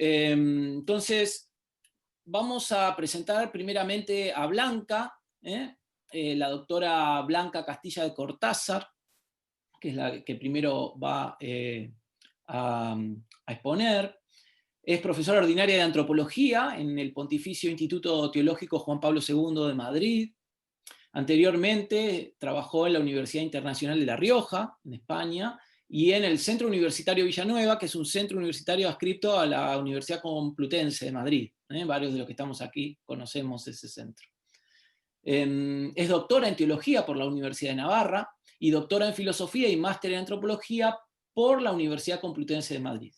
Entonces, vamos a presentar primeramente a Blanca, la doctora Blanca Castilla de Cortázar, que es la que primero va a exponer. Es profesora ordinaria de Antropología en el Pontificio Instituto Teológico Juan Pablo II de Madrid. Anteriormente trabajó en la Universidad Internacional de La Rioja, en España, y en el Centro Universitario Villanueva, que es un centro universitario adscrito a la Universidad Complutense de Madrid. Varios de los que estamos aquí conocemos ese centro. Es doctora en Teología por la Universidad de Navarra, y doctora en Filosofía y máster en Antropología por la Universidad Complutense de Madrid.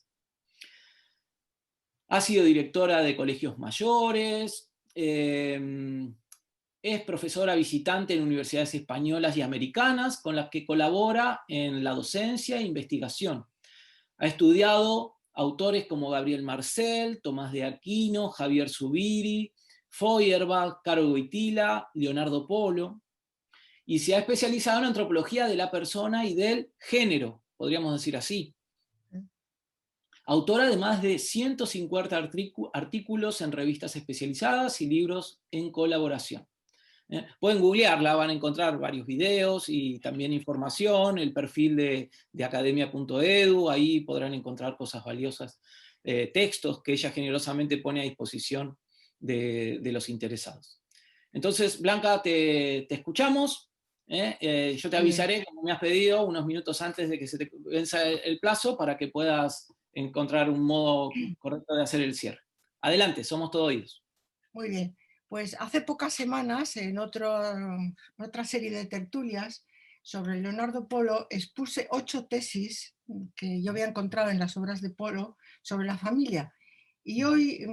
Ha sido directora de colegios mayores, es profesora visitante en universidades españolas y americanas, con las que colabora en la docencia e investigación. Ha estudiado autores como Gabriel Marcel, Tomás de Aquino, Javier Zubiri, Feuerbach, Caro Wojtyla, Leonardo Polo, y se ha especializado en antropología de la persona y del género, podríamos decir así. Autora de más de 150 artículos en revistas especializadas y libros en colaboración. Pueden googlearla, van a encontrar varios videos y también información, el perfil de academia.edu, ahí podrán encontrar cosas valiosas, textos que ella generosamente pone a disposición de los interesados. Entonces, Blanca, te escuchamos. Yo te avisaré, como me has pedido, unos minutos antes de que se te venza el plazo, para que puedas encontrar un modo correcto de hacer el cierre. Adelante, somos todo oídos. Muy bien. Pues hace pocas semanas, en otra serie de tertulias sobre Leonardo Polo, expuse 8 tesis que yo había encontrado en las obras de Polo sobre la familia. Y hoy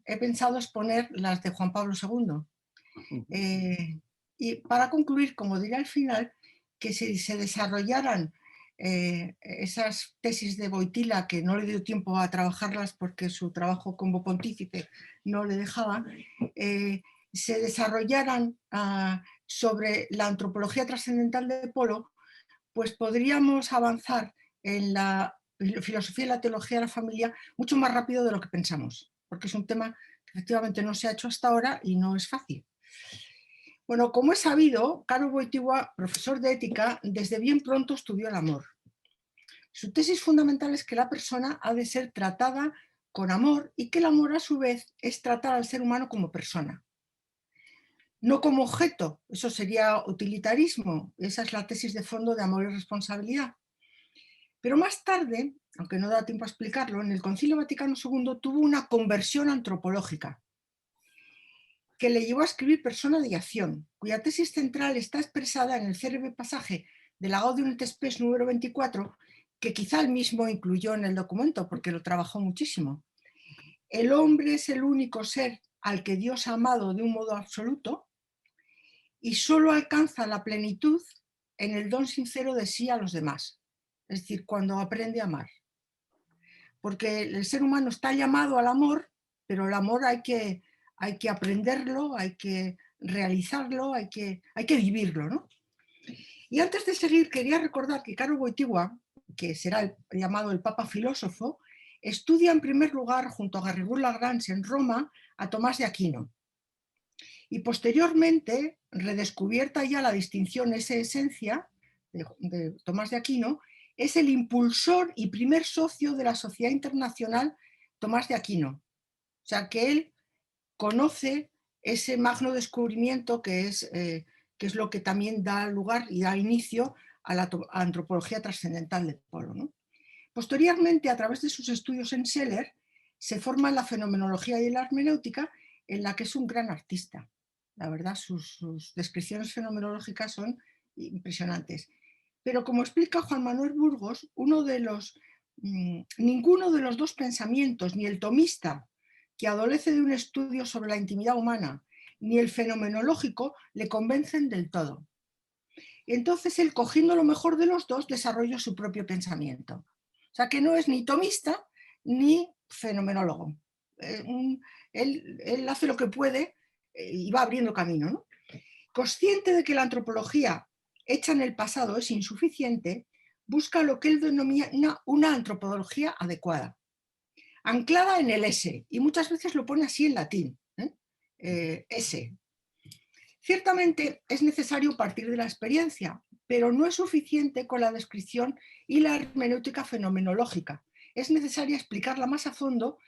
he pensado exponer las de Juan Pablo II. Y para concluir, como diré al final, que si se desarrollaran esas tesis de Wojtyla, que no le dio tiempo a trabajarlas porque su trabajo como pontífice no le dejaba, se desarrollaran sobre la antropología trascendental de Polo, pues podríamos avanzar en la filosofía y la teología de la familia mucho más rápido de lo que pensamos, porque es un tema que efectivamente no se ha hecho hasta ahora y no es fácil. Bueno, como es sabido, Caro Wojtyła, profesor de ética, desde bien pronto estudió el amor. Su tesis fundamental es que la persona ha de ser tratada con amor y que el amor, a su vez, es tratar al ser humano como persona. No como objeto, eso sería utilitarismo, esa es la tesis de fondo de Amor y Responsabilidad. Pero más tarde, aunque no da tiempo a explicarlo, en el Concilio Vaticano II tuvo una conversión antropológica que le llevó a escribir Persona de Acción, cuya tesis central está expresada en el célebre pasaje de la Gaudium et Spes número 24, que quizá él mismo incluyó en el documento porque lo trabajó muchísimo. El hombre es el único ser al que Dios ha amado de un modo absoluto y solo alcanza la plenitud en el don sincero de sí a los demás, es decir, cuando aprende a amar. Porque el ser humano está llamado al amor, pero el amor hay que aprenderlo, hay que realizarlo, hay que vivirlo, ¿no? Y antes de seguir, quería recordar que Caro Wojtyła, que será llamado el Papa Filósofo, estudia en primer lugar, junto a Garrigou Lagrange en Roma, a Tomás de Aquino. Y posteriormente, redescubierta ya la distinción, esa esencia de Tomás de Aquino, es el impulsor y primer socio de la Sociedad Internacional Tomás de Aquino. O sea, que él conoce ese magno descubrimiento que es lo que también da lugar y da inicio a la antropología trascendental de Polo, ¿no? Posteriormente, a través de sus estudios en Scheler, se forma en la fenomenología y en la hermenéutica, en la que es un gran artista. La verdad, sus descripciones fenomenológicas son impresionantes. Pero como explica Juan Manuel Burgos, ninguno de los dos pensamientos, ni el tomista, que adolece de un estudio sobre la intimidad humana, ni el fenomenológico, le convencen del todo. Y entonces él, cogiendo lo mejor de los dos, desarrolla su propio pensamiento. O sea que no es ni tomista ni fenomenólogo. Él hace lo que puede y va abriendo camino, ¿no? Consciente de que la antropología hecha en el pasado es insuficiente, busca lo que él denomina una antropología adecuada. anclada en el S, y muchas veces lo pone así en latín, S. Ciertamente es necesario partir de la experiencia, pero no es suficiente con la descripción y la hermenéutica fenomenológica. Es necesario explicarla más a fondo,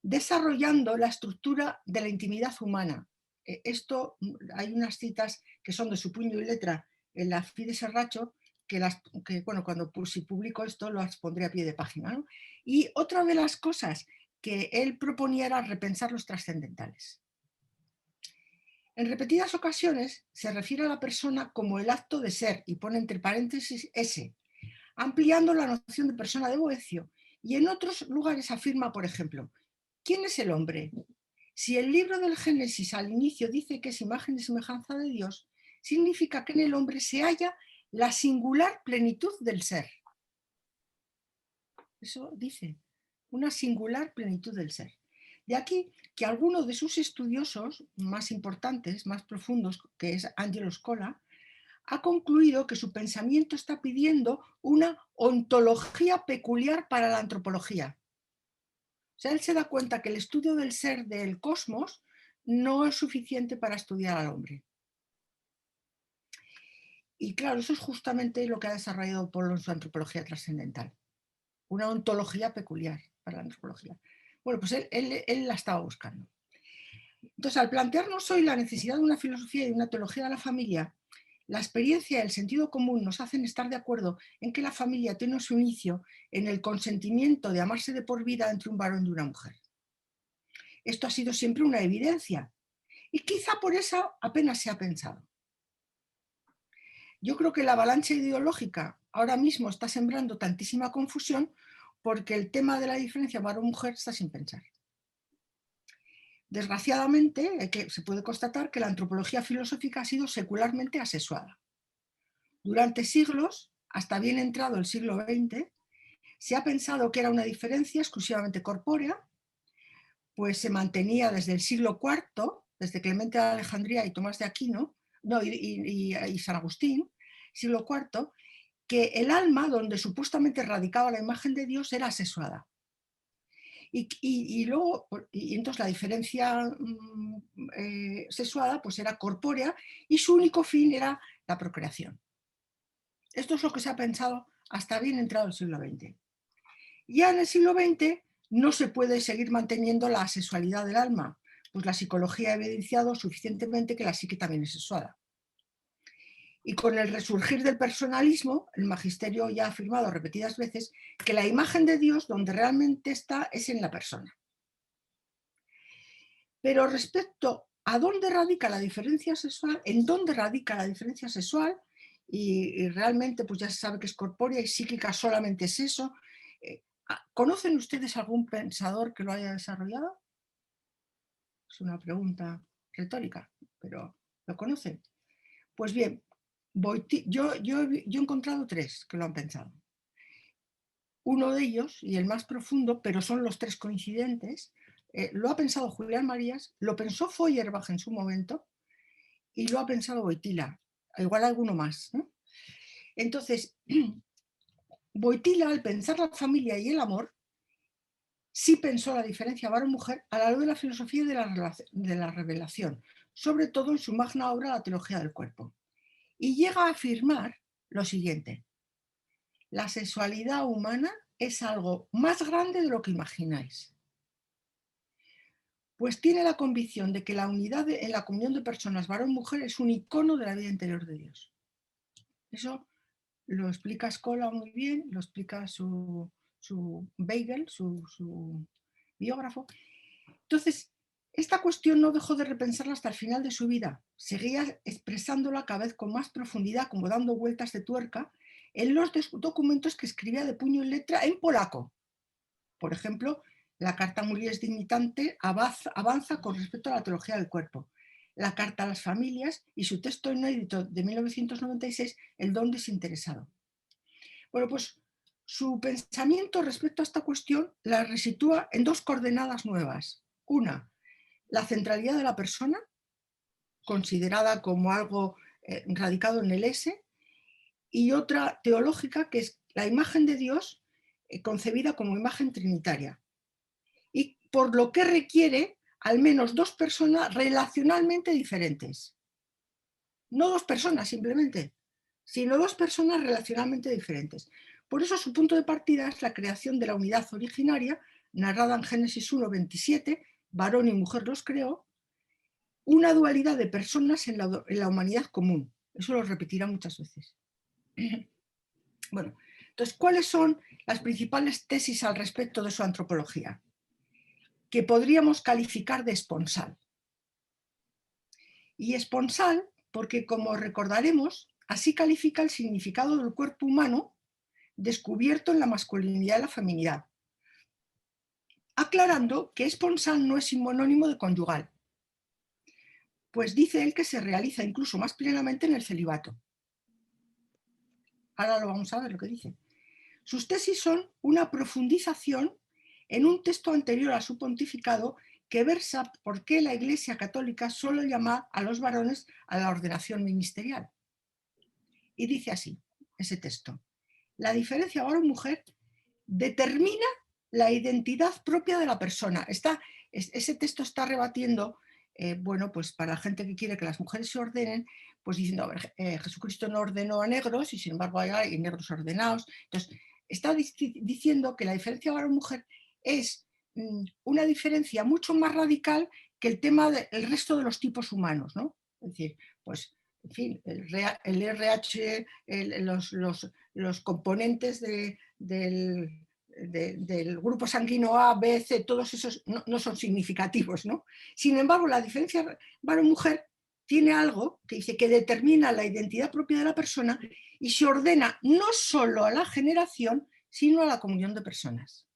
desarrollando la estructura de la intimidad humana. Esto, hay unas citas que son de su puño y letra en la Fide Serracho, que bueno, si publico esto las pondré a pie de página, ¿no? Y otra de las cosas que él proponía era repensar los trascendentales. En repetidas ocasiones se refiere a la persona como el acto de ser y pone entre paréntesis S, ampliando la noción de persona de Boecio, y en otros lugares afirma, por ejemplo, ¿quién es el hombre? Si el libro del Génesis al inicio dice que es imagen y semejanza de Dios, significa que en el hombre se halla la singular plenitud del ser. Eso dice, una singular plenitud del ser. De aquí que algunos de sus estudiosos más importantes, más profundos, que es Angelo Scola, ha concluido que su pensamiento está pidiendo una ontología peculiar para la antropología. O sea, él se da cuenta que el estudio del ser del cosmos no es suficiente para estudiar al hombre. Y claro, eso es justamente lo que ha desarrollado Polo en su antropología trascendental. Una ontología peculiar para la antropología. Bueno, pues él la estaba buscando. Entonces, al plantearnos hoy la necesidad de una filosofía y de una teología de la familia, la experiencia y el sentido común nos hacen estar de acuerdo en que la familia tiene su inicio en el consentimiento de amarse de por vida entre un varón y una mujer. Esto ha sido siempre una evidencia y quizá por eso apenas se ha pensado. Yo creo que la avalancha ideológica ahora mismo está sembrando tantísima confusión porque el tema de la diferencia varón-mujer está sin pensar. Desgraciadamente, se puede constatar que la antropología filosófica ha sido secularmente asexuada. Durante siglos, hasta bien entrado el siglo XX, se ha pensado que era una diferencia exclusivamente corpórea, pues se mantenía desde el siglo IV, desde Clemente de Alejandría y Tomás de Aquino, y San Agustín, siglo IV, que el alma, donde supuestamente radicaba la imagen de Dios, era asexuada. Y entonces la diferencia sexuada pues era corpórea y su único fin era la procreación. Esto es lo que se ha pensado hasta bien entrado el siglo XX. Ya en el siglo XX no se puede seguir manteniendo la asexualidad del alma, pues la psicología ha evidenciado suficientemente que la psique también es sexuada. Y con el resurgir del personalismo, el magisterio ya ha afirmado repetidas veces que la imagen de Dios donde realmente está es en la persona. Pero respecto a dónde radica la diferencia sexual, en dónde radica la diferencia sexual, y realmente pues ya se sabe que es corpórea y psíquica solamente es eso. ¿Conocen ustedes algún pensador que lo haya desarrollado? Es una pregunta retórica, pero ¿lo conocen? Pues bien, yo he encontrado tres que lo han pensado. Uno de ellos, y el más profundo, pero son los tres coincidentes, lo ha pensado Julián Marías, lo pensó Feuerbach en su momento y lo ha pensado Wojtyla, igual alguno más, ¿no? Entonces, Wojtyla, al pensar la familia y el amor, sí pensó la diferencia varón-mujer a la luz de la filosofía de la revelación, sobre todo en su magna obra La teología del cuerpo. Y llega a afirmar lo siguiente: la sexualidad humana es algo más grande de lo que imagináis. Pues tiene la convicción de que la unidad en la comunión de personas varón-mujer es un icono de la vida interior de Dios. Eso lo explica Scola muy bien, lo explica su Weigel, su biógrafo. Entonces, esta cuestión no dejó de repensarla hasta el final de su vida. Seguía expresándola cada vez con más profundidad, como dando vueltas de tuerca, en los documentos que escribía de puño y letra en polaco. Por ejemplo, la carta Mulieris Dignitante avanza con respecto a la teología del cuerpo. La carta a las familias y su texto inédito de 1996, El don desinteresado. Bueno, pues su pensamiento respecto a esta cuestión la resitúa en dos coordenadas nuevas. Una, la centralidad de la persona, considerada como algo radicado en el S, y otra teológica, que es la imagen de Dios concebida como imagen trinitaria. por lo que requiere al menos dos personas relacionalmente diferentes. No dos personas simplemente, sino dos personas relacionalmente diferentes. Por eso su punto de partida es la creación de la unidad originaria, narrada en Génesis 1:27, varón y mujer los creó, una dualidad de personas en la humanidad común. Eso lo repetirá muchas veces. Bueno, entonces, ¿cuáles son las principales tesis al respecto de su antropología? Que podríamos calificar de esponsal. Y esponsal porque, como recordaremos, así califica el significado del cuerpo humano descubierto en la masculinidad y la feminidad, aclarando que esponsal no es sinónimo de conyugal, pues dice él que se realiza incluso más plenamente en el celibato. Ahora lo vamos a ver lo que dice. Sus tesis son una profundización en un texto anterior a su pontificado que versa por qué la Iglesia Católica solo llama a los varones a la ordenación ministerial. Y dice así, ese texto: la diferencia varón-mujer determina la identidad propia de la persona. Ese texto está rebatiendo, bueno, pues para la gente que quiere que las mujeres se ordenen, pues diciendo, a ver, Jesucristo no ordenó a negros y sin embargo hay negros ordenados. Entonces, está diciendo que la diferencia varón-mujer es una diferencia mucho más radical que el tema del resto de los tipos humanos, ¿no? Es decir, pues, en fin, el RH, los componentes del grupo sanguíneo A, B, C, todos esos no son significativos, ¿no? Sin embargo, la diferencia varón-mujer tiene algo que dice que determina la identidad propia de la persona y se ordena no solo a la generación, sino a la comunión de personas.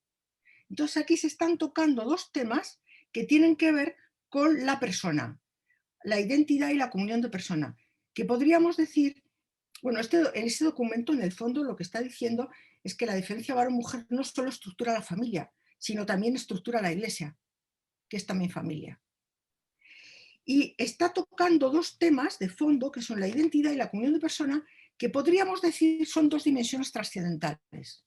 Entonces aquí se están tocando dos temas que tienen que ver con la persona, la identidad y la comunión de persona, que podríamos decir, bueno, en este documento en el fondo lo que está diciendo es que la diferencia varón-mujer no solo estructura la familia, sino también estructura la Iglesia, que es también familia. Y está tocando dos temas de fondo, que son la identidad y la comunión de persona, que podríamos decir son dos dimensiones trascendentales.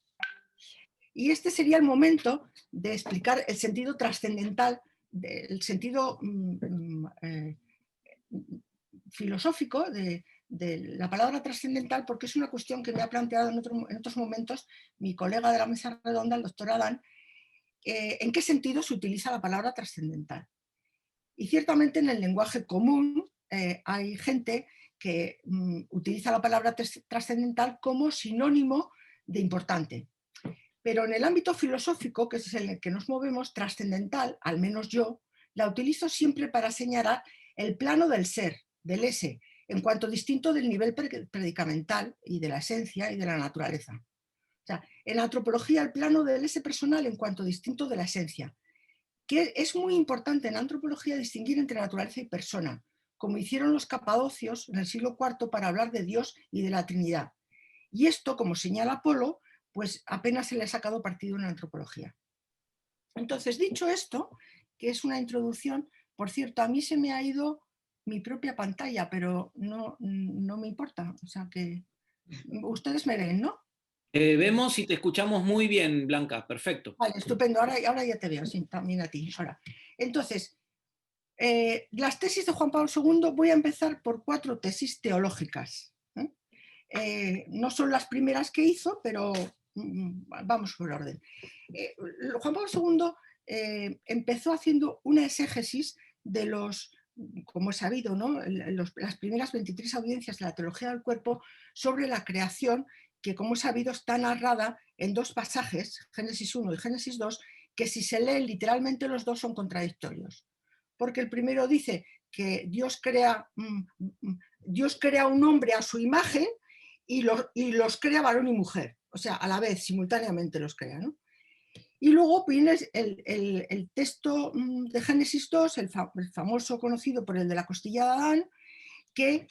Y este sería el momento de explicar el sentido trascendental, el sentido filosófico de la palabra trascendental, porque es una cuestión que me ha planteado en otros momentos mi colega de la mesa redonda, el doctor Adán, en qué sentido se utiliza la palabra trascendental. Y ciertamente en el lenguaje común hay gente que utiliza la palabra trascendental como sinónimo de importante. Pero en el ámbito filosófico, que es en el que nos movemos, trascendental, al menos yo, la utilizo siempre para señalar el plano del ser, del ese, en cuanto distinto del nivel predicamental y de la esencia y de la naturaleza. O sea, en la antropología el plano del ese personal en cuanto distinto de la esencia, que es muy importante en la antropología distinguir entre naturaleza y persona, como hicieron los capadocios en el siglo IV para hablar de Dios y de la Trinidad. Y esto, como señala Polo, pues apenas se le ha sacado partido en la antropología. Entonces, dicho esto, que es una introducción, por cierto, a mí se me ha ido mi propia pantalla, pero no me importa, o sea que ustedes me ven, ¿no? Vemos y te escuchamos muy bien, Blanca, perfecto. Vale, estupendo, ahora ya te veo, sí, también a ti. Ahora. Entonces, las tesis de Juan Pablo II, voy a empezar por 4 tesis teológicas. No son las primeras que hizo, pero vamos por orden. Juan Pablo II empezó haciendo una exégesis de los, como es sabido, ¿no? Las primeras 23 audiencias de la teología del cuerpo sobre la creación, que como es sabido está narrada en 2 pasajes, Génesis 1 y Génesis 2, que si se leen literalmente los dos son contradictorios. Porque el primero dice que Dios crea un hombre a su imagen y los crea varón y mujer, o sea, a la vez, simultáneamente los crea, ¿no? Y luego viene el texto de Génesis 2, el famoso conocido por el de la costilla de Adán, que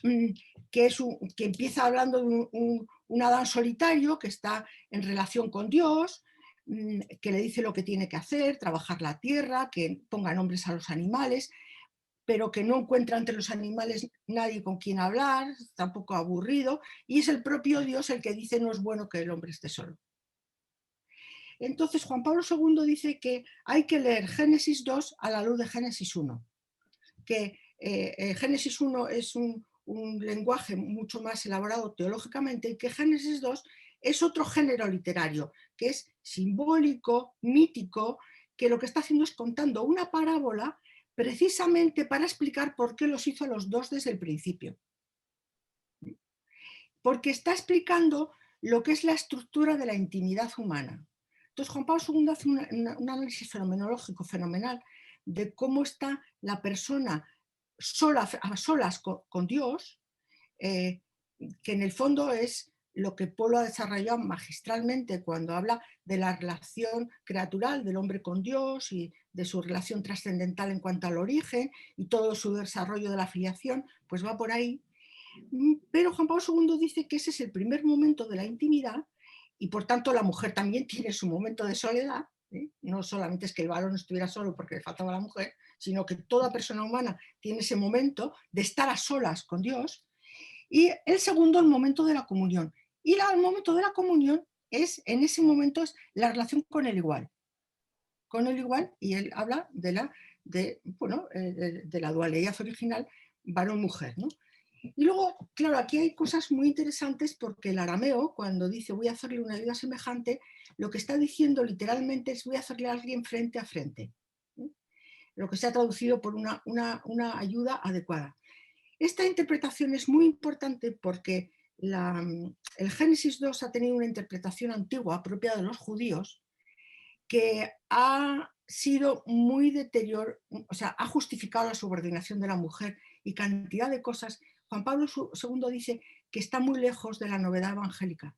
empieza hablando de un Adán solitario que está en relación con Dios, que le dice lo que tiene que hacer, trabajar la tierra, que ponga nombres a los animales, pero que no encuentra entre los animales nadie con quien hablar, está un poco aburrido, y es el propio Dios el que dice no es bueno que el hombre esté solo. Entonces Juan Pablo II dice que hay que leer Génesis 2 a la luz de Génesis 1, que Génesis 1 es un lenguaje mucho más elaborado teológicamente y que Génesis 2 es otro género literario, que es simbólico, mítico, que lo que está haciendo es contando una parábola precisamente para explicar por qué los hizo a los dos desde el principio. Porque está explicando lo que es la estructura de la intimidad humana. Entonces Juan Pablo II hace un análisis fenomenológico fenomenal de cómo está la persona a solas con Dios, que en el fondo es lo que Polo ha desarrollado magistralmente cuando habla de la relación creatural del hombre con Dios y de su relación trascendental en cuanto al origen y todo su desarrollo de la filiación, pues va por ahí. Pero Juan Pablo II dice que ese es el primer momento de la intimidad y por tanto la mujer también tiene su momento de soledad, ¿eh? No solamente es que el varón estuviera solo porque le faltaba a la mujer, sino que toda persona humana tiene ese momento de estar a solas con Dios. Y el segundo, el momento de la comunión. Y el momento de la comunión es, en ese momento, es la relación con el igual. Con el igual, y él habla de la dualidad original varón-mujer, ¿no? Y luego, claro, aquí hay cosas muy interesantes porque el arameo, cuando dice voy a hacerle una ayuda semejante, lo que está diciendo literalmente es voy a hacerle a alguien frente a frente. ¿Eh? Lo que se ha traducido por una ayuda adecuada. Esta interpretación es muy importante porque el Génesis 2 ha tenido una interpretación antigua propia de los judíos que ha sido muy deterior, o sea, ha justificado la subordinación de la mujer y cantidad de cosas. Juan Pablo II dice que está muy lejos de la novedad evangélica,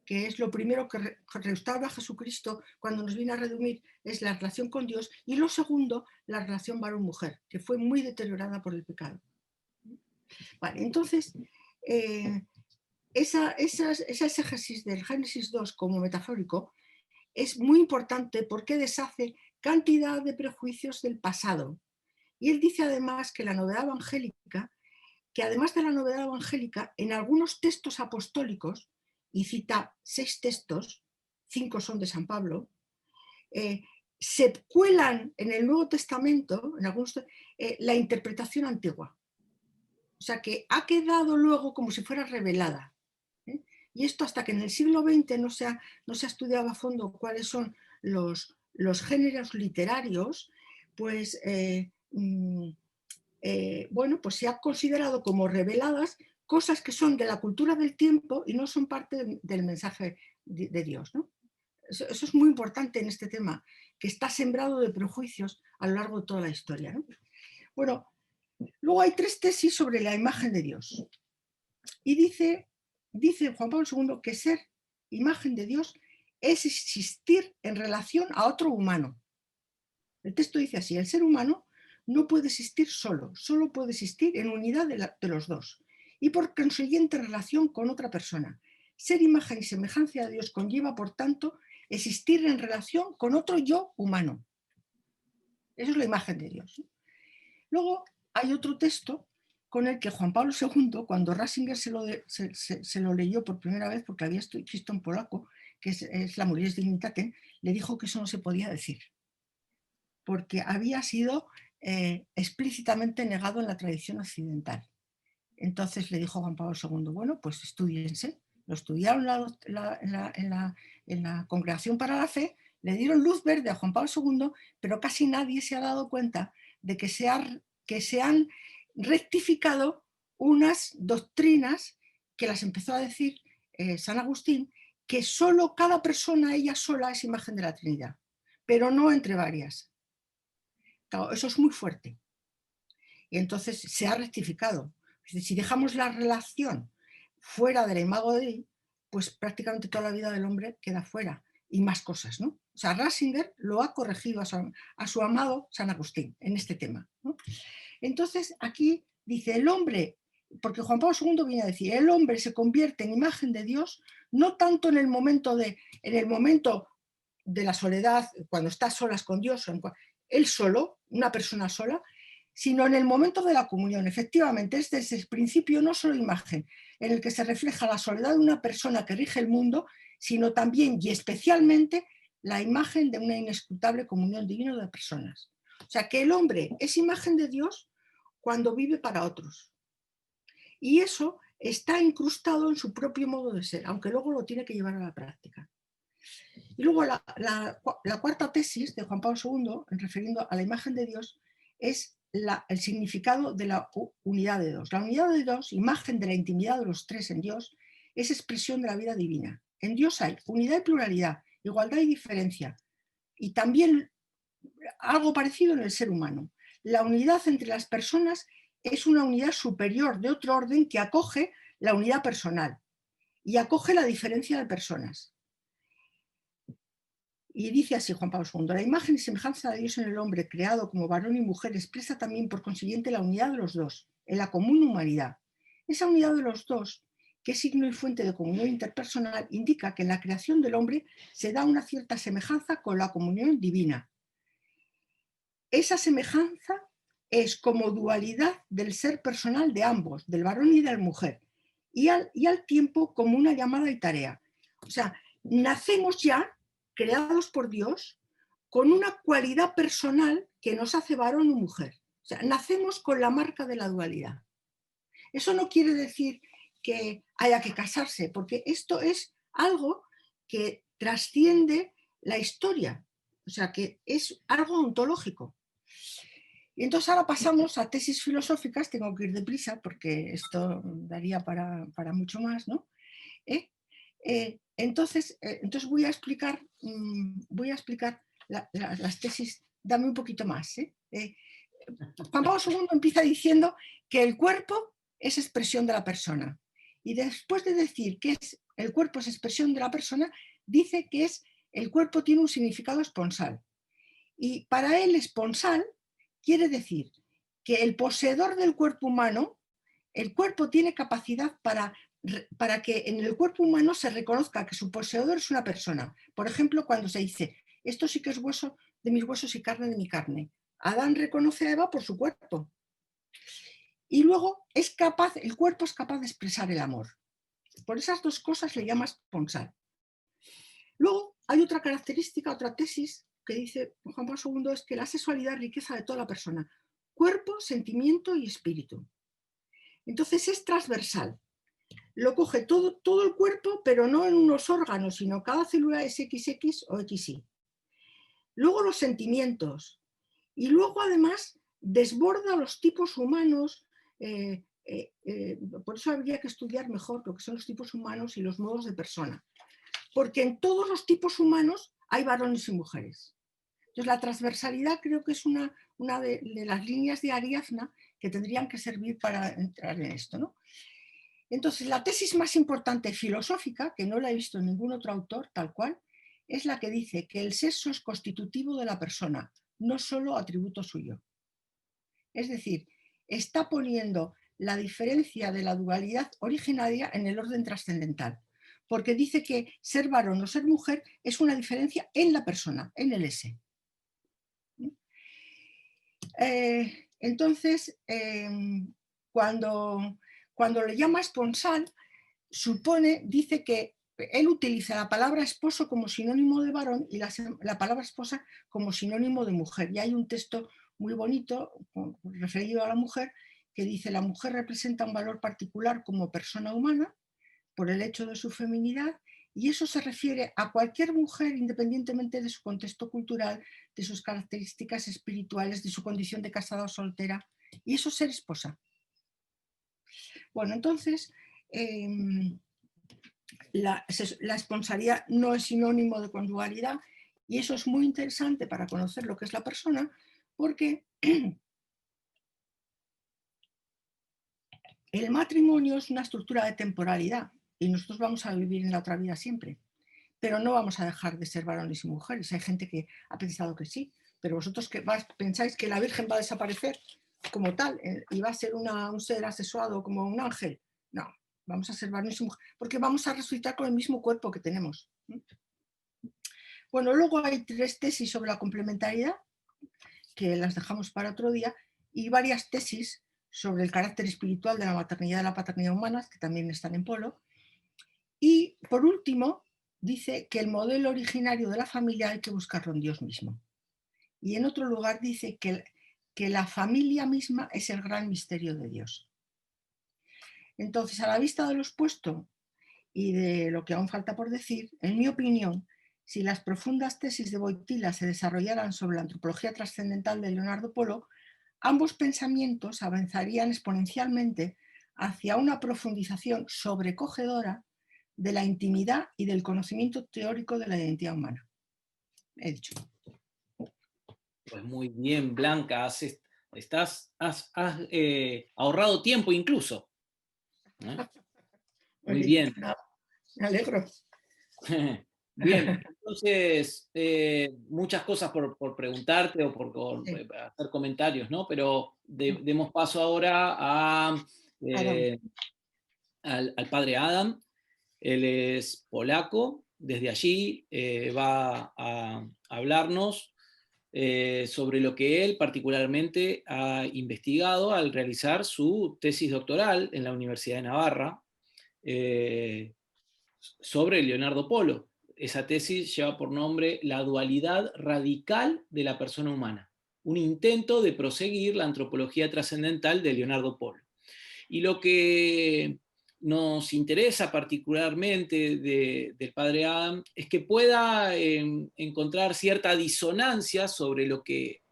que es lo primero que restaura a Jesucristo cuando nos viene a redimir, es la relación con Dios, y lo segundo, la relación varón-mujer, que fue muy deteriorada por el pecado. Vale, entonces, ese exégesis del Génesis 2 como metafórico es muy importante porque deshace cantidad de prejuicios del pasado. Y él dice además que la novedad evangélica, que además de la novedad evangélica, en algunos textos apostólicos, y cita 6 textos, 5 son de San Pablo, se cuelan en el Nuevo Testamento, en algunos, la interpretación antigua. O sea que ha quedado luego como si fuera revelada. Y esto hasta que en el siglo XX no se ha estudiado a fondo cuáles son los géneros literarios, pues, bueno, pues se ha considerado como reveladas cosas que son de la cultura del tiempo y no son parte del mensaje de Dios, ¿no? Eso es muy importante en este tema, que está sembrado de prejuicios a lo largo de toda la historia, ¿no? Bueno, luego hay 3 tesis sobre la imagen de Dios. Y dice Juan Pablo II que ser imagen de Dios es existir en relación a otro humano. El texto dice así: el ser humano no puede existir solo puede existir en unidad de los dos y por consiguiente en relación con otra persona. Ser imagen y semejanza de Dios conlleva, por tanto, existir en relación con otro yo humano. Eso es la imagen de Dios. Luego hay otro texto con el que Juan Pablo II, cuando Ratzinger se lo leyó por primera vez, porque había escrito en polaco, que es la Mulieris Dignitatem, le dijo que eso no se podía decir, porque había sido explícitamente negado en la tradición occidental. Entonces le dijo Juan Pablo II, bueno, pues estudiense. Lo estudiaron en la Congregación para la Fe, le dieron luz verde a Juan Pablo II, pero casi nadie se ha dado cuenta de que se han rectificado unas doctrinas que las empezó a decir San Agustín, que solo cada persona, ella sola, es imagen de la Trinidad, pero no entre varias. Claro, eso es muy fuerte. Y entonces se ha rectificado. Si dejamos la relación fuera de la imago de Dei, pues prácticamente toda la vida del hombre queda fuera. Y más cosas, ¿no? O sea, Ratzinger lo ha corregido a su amado San Agustín en este tema, ¿no? Entonces, aquí dice el hombre, porque Juan Pablo II viene a decir, el hombre se convierte en imagen de Dios no tanto en el momento de la soledad, cuando está a solas con Dios, él solo, una persona sola, sino en el momento de la comunión. Efectivamente, es desde el principio no solo imagen, en el que se refleja la soledad de una persona que rige el mundo, sino también y especialmente la imagen de una inescrutable comunión divina de personas. O sea, que el hombre es imagen de Dios cuando vive para otros. Y eso está incrustado en su propio modo de ser, aunque luego lo tiene que llevar a la práctica. Y luego la cuarta tesis de Juan Pablo II, refiriendo a la imagen de Dios, es el significado de la unidad de Dios. La unidad de Dios, imagen de la intimidad de los tres en Dios, es expresión de la vida divina. En Dios hay unidad y pluralidad, igualdad y diferencia, y también algo parecido en el ser humano. La unidad entre las personas es una unidad superior de otro orden que acoge la unidad personal y acoge la diferencia de personas. Y dice así Juan Pablo II: la imagen y semejanza de Dios en el hombre, creado como varón y mujer, expresa también por consiguiente la unidad de los dos, en la común humanidad. Esa unidad de los dos, que es signo y fuente de comunión interpersonal, indica que en la creación del hombre se da una cierta semejanza con la comunión divina. Esa semejanza es como dualidad del ser personal de ambos, del varón y de la mujer, y al tiempo como una llamada y tarea. O sea, nacemos ya creados por Dios con una cualidad personal que nos hace varón o mujer. O sea, nacemos con la marca de la dualidad. Eso no quiere decir que haya que casarse, porque esto es algo que trasciende la historia, o sea, que es algo ontológico. Y entonces ahora pasamos a tesis filosóficas. Tengo que ir deprisa porque esto daría para mucho más, ¿no? Entonces voy a explicar las tesis. Dame un poquito más. Juan Pablo II empieza diciendo que el cuerpo es expresión de la persona. Y después de decir que el cuerpo es expresión de la persona, dice que el cuerpo tiene un significado esponsal. Y para él, esponsal quiere decir que el poseedor del cuerpo humano, el cuerpo tiene capacidad para que en el cuerpo humano se reconozca que su poseedor es una persona. Por ejemplo, cuando se dice, esto sí que es hueso de mis huesos y carne de mi carne. Adán reconoce a Eva por su cuerpo. Y luego el cuerpo es capaz de expresar el amor. Por esas dos cosas le llama esponsal. Luego hay otra característica, otra tesis que dice Juan Pablo II, es que la sexualidad es riqueza de toda la persona. Cuerpo, sentimiento y espíritu. Entonces es transversal. Lo coge todo el cuerpo, pero no en unos órganos, sino cada célula es XX o XY. Luego los sentimientos. Y luego además desborda los tipos humanos. Por eso habría que estudiar mejor lo que son los tipos humanos y los modos de persona. Porque en todos los tipos humanos hay varones y mujeres. Entonces la transversalidad creo que es una de las líneas de Ariadna que tendrían que servir para entrar en esto, ¿no? Entonces, la tesis más importante filosófica, que no la he visto en ningún otro autor tal cual, es la que dice que el sexo es constitutivo de la persona, no solo atributo suyo. Es decir, está poniendo la diferencia de la dualidad originaria en el orden trascendental, porque dice que ser varón o ser mujer es una diferencia en la persona, en el ese. Entonces, cuando le llama esponsal, dice que él utiliza la palabra esposo como sinónimo de varón y la palabra esposa como sinónimo de mujer. Y hay un texto muy bonito referido a la mujer que dice: la mujer representa un valor particular como persona humana por el hecho de su feminidad, y eso se refiere a cualquier mujer independientemente de su contexto cultural, de sus características espirituales, de su condición de casada o soltera, y eso es ser esposa. Bueno, entonces la esponsalidad no es sinónimo de conjugalidad, y eso es muy interesante para conocer lo que es la persona, porque el matrimonio es una estructura de temporalidad y nosotros vamos a vivir en la otra vida siempre, pero no vamos a dejar de ser varones y mujeres. Hay gente que ha pensado que sí, pero vosotros pensáis que la Virgen va a desaparecer como tal y va a ser un ser asexuado como un ángel. No, vamos a ser varones y mujeres, porque vamos a resucitar con el mismo cuerpo que tenemos. Bueno, luego hay 3 tesis sobre la complementariedad, que las dejamos para otro día, y varias tesis sobre el carácter espiritual de la maternidad y la paternidad humanas, que también están en Polo. Y por último, dice que el modelo originario de la familia hay que buscarlo en Dios mismo. Y en otro lugar dice que la familia misma es el gran misterio de Dios. Entonces, a la vista de lo expuesto y de lo que aún falta por decir, en mi opinión, si las profundas tesis de Wojtyla se desarrollaran sobre la antropología trascendental de Leonardo Polo, ambos pensamientos avanzarían exponencialmente hacia una profundización sobrecogedora de la intimidad y del conocimiento teórico de la identidad humana. He dicho. Pues muy bien, Blanca, has ahorrado tiempo incluso. Muy bien. Me alegro. Bien, entonces, muchas cosas por preguntarte o por Sí. hacer comentarios, ¿no? Pero demos paso ahora al padre Adam. Él es polaco. Desde allí va a hablarnos sobre lo que él particularmente ha investigado al realizar su tesis doctoral en la Universidad de Navarra sobre Leonardo Polo. Esa tesis lleva por nombre La dualidad radical de la persona humana, un intento de proseguir la antropología trascendental de Leonardo Polo. Y lo que nos interesa particularmente del padre Adam es que pueda encontrar cierta disonancia sobre lo que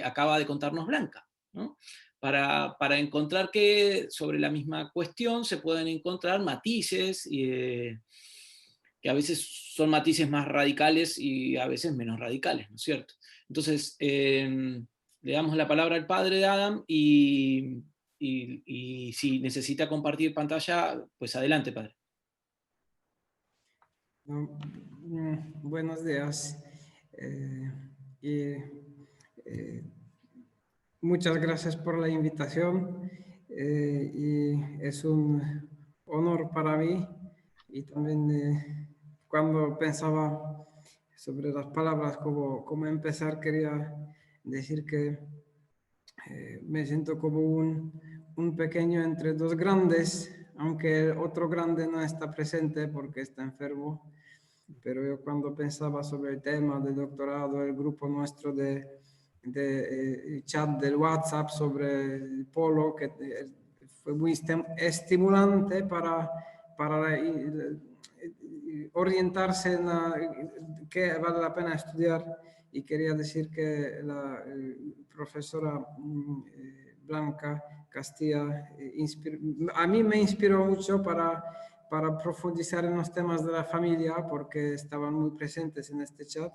acaba de contarnos Blanca, ¿no? Para encontrar que sobre la misma cuestión se pueden encontrar matices que a veces son matices más radicales y a veces menos radicales, ¿no es cierto? Entonces, le damos la palabra al padre de Adam y si necesita compartir pantalla, pues adelante, padre. Buenos días. Muchas gracias por la invitación y es un honor para mí. Y también cuando pensaba sobre las palabras, cómo empezar, quería decir que me siento como un pequeño entre dos grandes, aunque el otro grande no está presente porque está enfermo. Pero yo cuando pensaba sobre el tema del doctorado, el grupo nuestro de chat del WhatsApp sobre el Polo, que fue muy estimulante para orientarse en qué vale la pena estudiar. Y quería decir que la profesora Blanca Castilla a mí me inspiró mucho para profundizar en los temas de la familia, porque estaban muy presentes en este chat.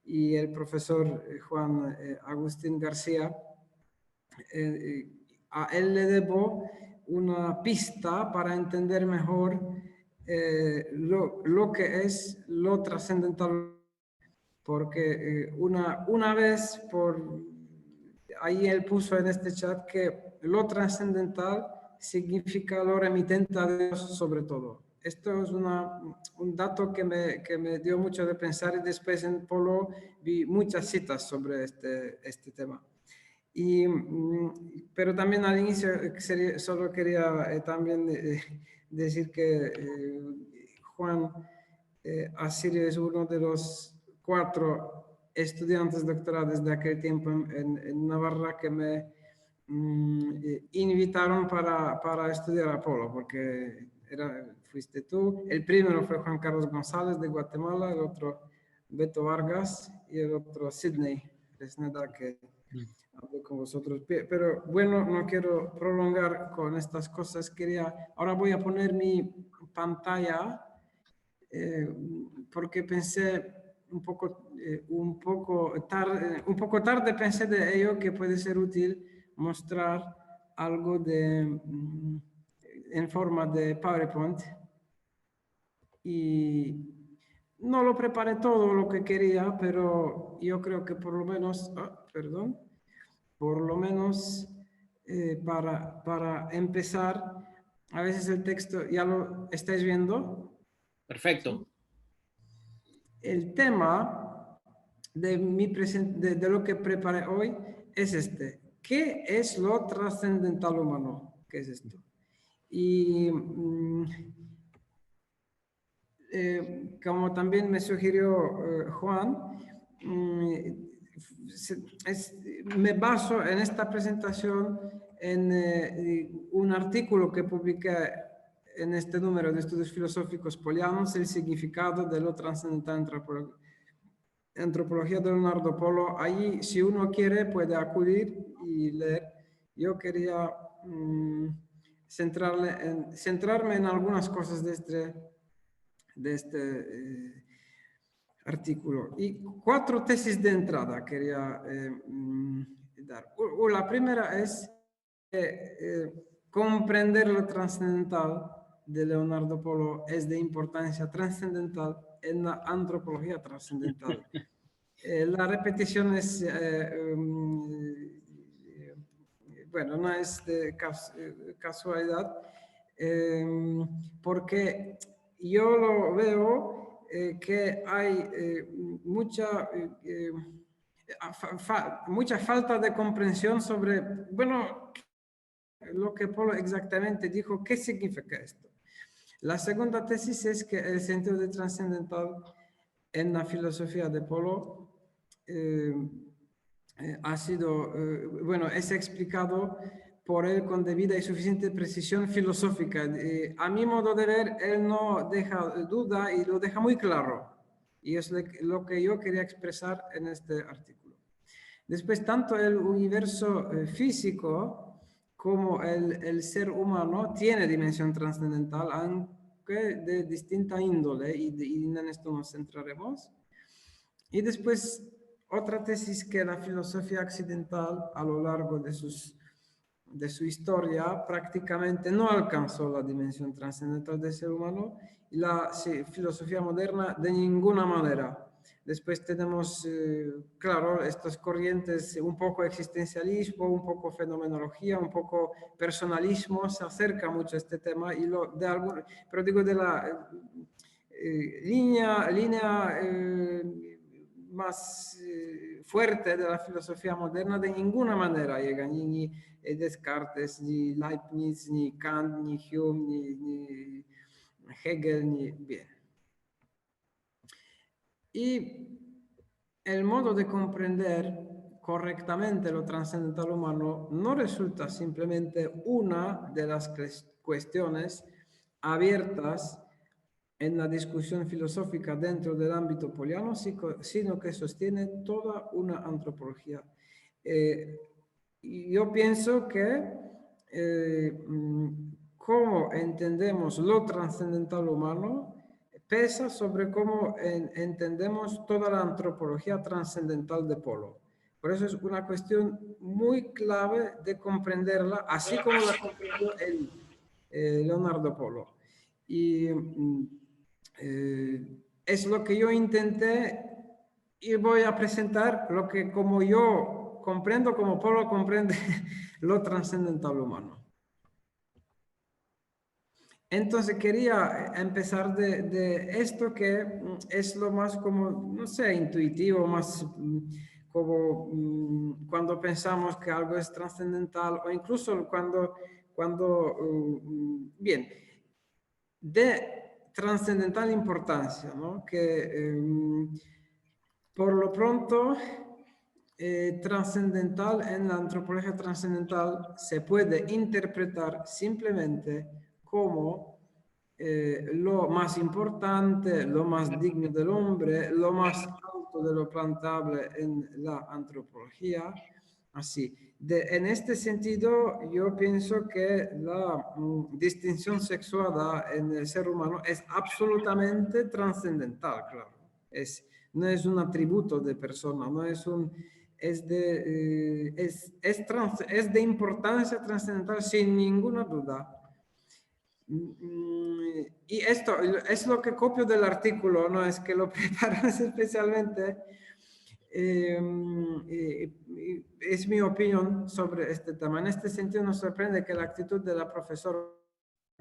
Y el profesor Juan Agustín García, a él le debo una pista para entender mejor lo que es lo trascendental, porque una vez ahí él puso en este chat que lo trascendental significa lo remitente a Dios sobre todo. Esto es un dato que me dio mucho de pensar, y después en Polo vi muchas citas sobre este tema. Pero también al inicio solo quería también decir que Juan Asirio es uno de los 4 estudiantes doctorales de aquel tiempo en Navarra que me invitaron para estudiar Apolo, porque fuiste tú. El primero fue Juan Carlos González de Guatemala, el otro Beto Vargas y el otro Sidney Fresneda, que hablé con vosotros. Pero bueno, no quiero prolongar con estas cosas. Ahora voy a poner mi pantalla porque pensé un poco tarde pensé de ello que puede ser útil mostrar algo en forma de PowerPoint. Y no lo preparé todo lo que quería, pero yo creo que por lo menos, para empezar, a veces el texto, ¿ya lo estáis viendo? Perfecto. El tema de lo que preparé hoy es este. ¿qué es lo trascendental humano? ¿Qué es esto? Y como también me sugirió Juan, me baso en esta presentación en un artículo que publiqué en este número de Estudios Filosóficos Polianos, el significado de lo trascendental en antropología de Leonardo Polo. Allí, si uno quiere, puede acudir y leer. Yo quería centrarme en algunas cosas de este artículo. Y 4 tesis de entrada quería dar. La primera es comprender lo trascendental de Leonardo Polo es de importancia trascendental en la antropología trascendental. La repetición es, bueno, no es de casualidad, porque yo lo veo que hay mucha falta de comprensión sobre, bueno, lo que Polo exactamente dijo, ¿qué significa esto? La segunda tesis es que el sentido de trascendental en la filosofía de Polo ha sido, bueno, es explicado por él con debida y suficiente precisión filosófica. A mi modo de ver, él no deja duda y lo deja muy claro. Y es lo que yo quería expresar en este artículo. Después, tanto el universo físico como el ser humano tiene dimensión trascendental, aunque de distinta índole, y en esto nos centraremos. Y después, otra tesis que la filosofía occidental a lo largo de su historia prácticamente no alcanzó la dimensión trascendental del ser humano, y la filosofía moderna de ninguna manera. Después tenemos, claro, estas corrientes, un poco existencialismo, un poco fenomenología, un poco personalismo, se acerca mucho a este tema, pero digo de la línea más fuerte de la filosofía moderna, de ninguna manera llega ni Descartes, ni Leibniz, ni Kant, ni Hume, ni Hegel, ni bien. Y el modo de comprender correctamente lo trascendental humano no resulta simplemente una de las cuestiones abiertas en la discusión filosófica dentro del ámbito poliano, sino que sostiene toda una antropología. Yo pienso que cómo entendemos lo trascendental humano pesa sobre cómo entendemos toda la antropología trascendental de Polo. Por eso es una cuestión muy clave de comprenderla, así como la comprendió Leonardo Polo. Y es lo que yo intenté y voy a presentar lo que como yo comprendo, como Polo comprende lo trascendental humano. Entonces quería empezar de esto que es lo más como, no sé, intuitivo, más como cuando pensamos que algo es trascendental o incluso bien, de trascendental importancia, ¿no? Que por lo pronto trascendental en la antropología trascendental se puede interpretar simplemente como lo más importante, lo más digno del hombre, lo más alto de lo planteable en la antropología. Así, en este sentido, yo pienso que la distinción sexuada en el ser humano es absolutamente trascendental, claro. No es un atributo de persona, no es un... Es de importancia trascendental sin ninguna duda. Y esto es lo que copio del artículo, no es que lo preparas especialmente. Es mi opinión sobre este tema. En este sentido nos sorprende que la actitud de la profesora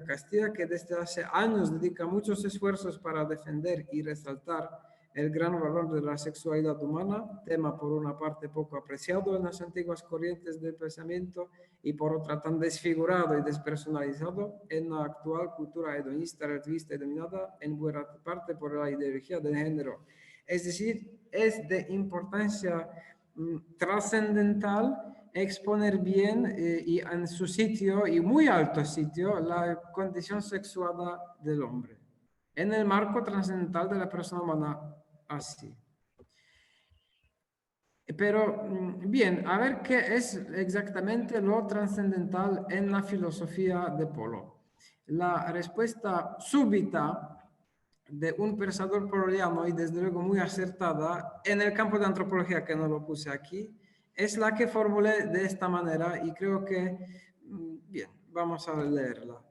Castilla, que desde hace años dedica muchos esfuerzos para defender y resaltar el gran valor de la sexualidad humana, tema por una parte poco apreciado en las antiguas corrientes del pensamiento y por otra tan desfigurado y despersonalizado en la actual cultura hedonista, relativista y dominada en buena parte por la ideología de género. Es decir, es de importancia trascendental exponer bien y en su sitio y muy alto sitio la condición sexual del hombre en el marco trascendental de la persona humana así. Pero bien, a ver qué es exactamente lo trascendental en la filosofía de Polo. La respuesta súbita de un pensador poloniano y desde luego muy acertada en el campo de antropología, que no lo puse aquí, es la que formulé de esta manera y creo que, bien, vamos a leerla.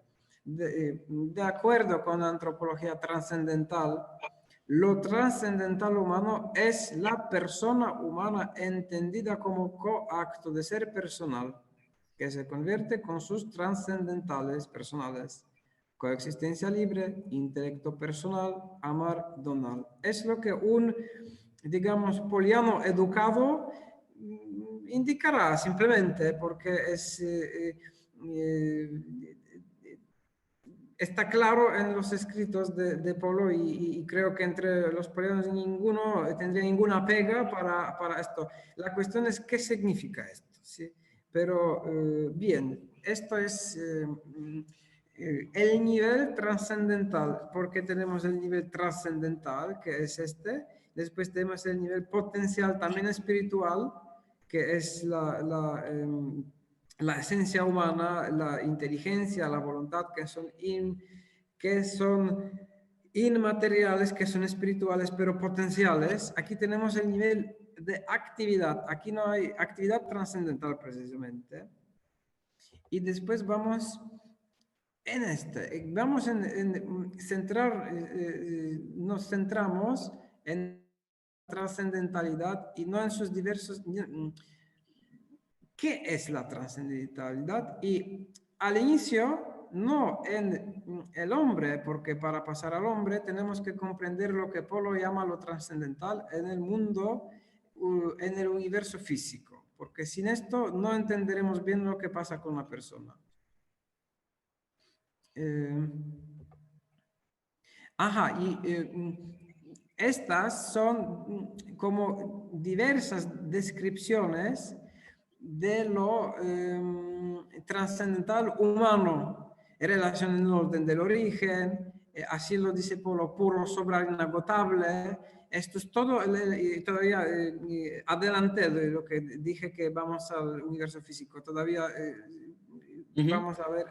De acuerdo con la antropología trascendental, lo trascendental humano es la persona humana entendida como coacto de ser personal, que se convierte con sus trascendentales personales. Coexistencia libre, intelecto personal, amar, donar. Es lo que un, digamos, poliano educado indicará simplemente porque es... está claro en los escritos de Polo y creo que entre los polianos ninguno tendría ninguna pega para esto. La cuestión es qué significa esto, ¿sí? Pero bien, esto es el nivel trascendental, porque tenemos el nivel trascendental, que es este, después tenemos el nivel potencial también espiritual, que es la esencia humana, la inteligencia, la voluntad, que son inmateriales, que son espirituales, pero potenciales. Aquí tenemos el nivel de actividad. Aquí no hay actividad trascendental precisamente. Y después vamos en vamos en centrar, nos centramos en trascendentalidad y no en sus diversos... ¿Qué es la trascendentalidad? Y al inicio, no en el hombre, porque para pasar al hombre tenemos que comprender lo que Polo llama lo trascendental en el mundo, en el universo físico, porque sin esto no entenderemos bien lo que pasa con la persona. Estas son como diversas descripciones de lo trascendental humano, en relación en el orden del origen, así lo dice Polo, puro, soberano, inagotable. Esto es todo, todavía adelante de lo que dije que vamos al universo físico, todavía vamos a ver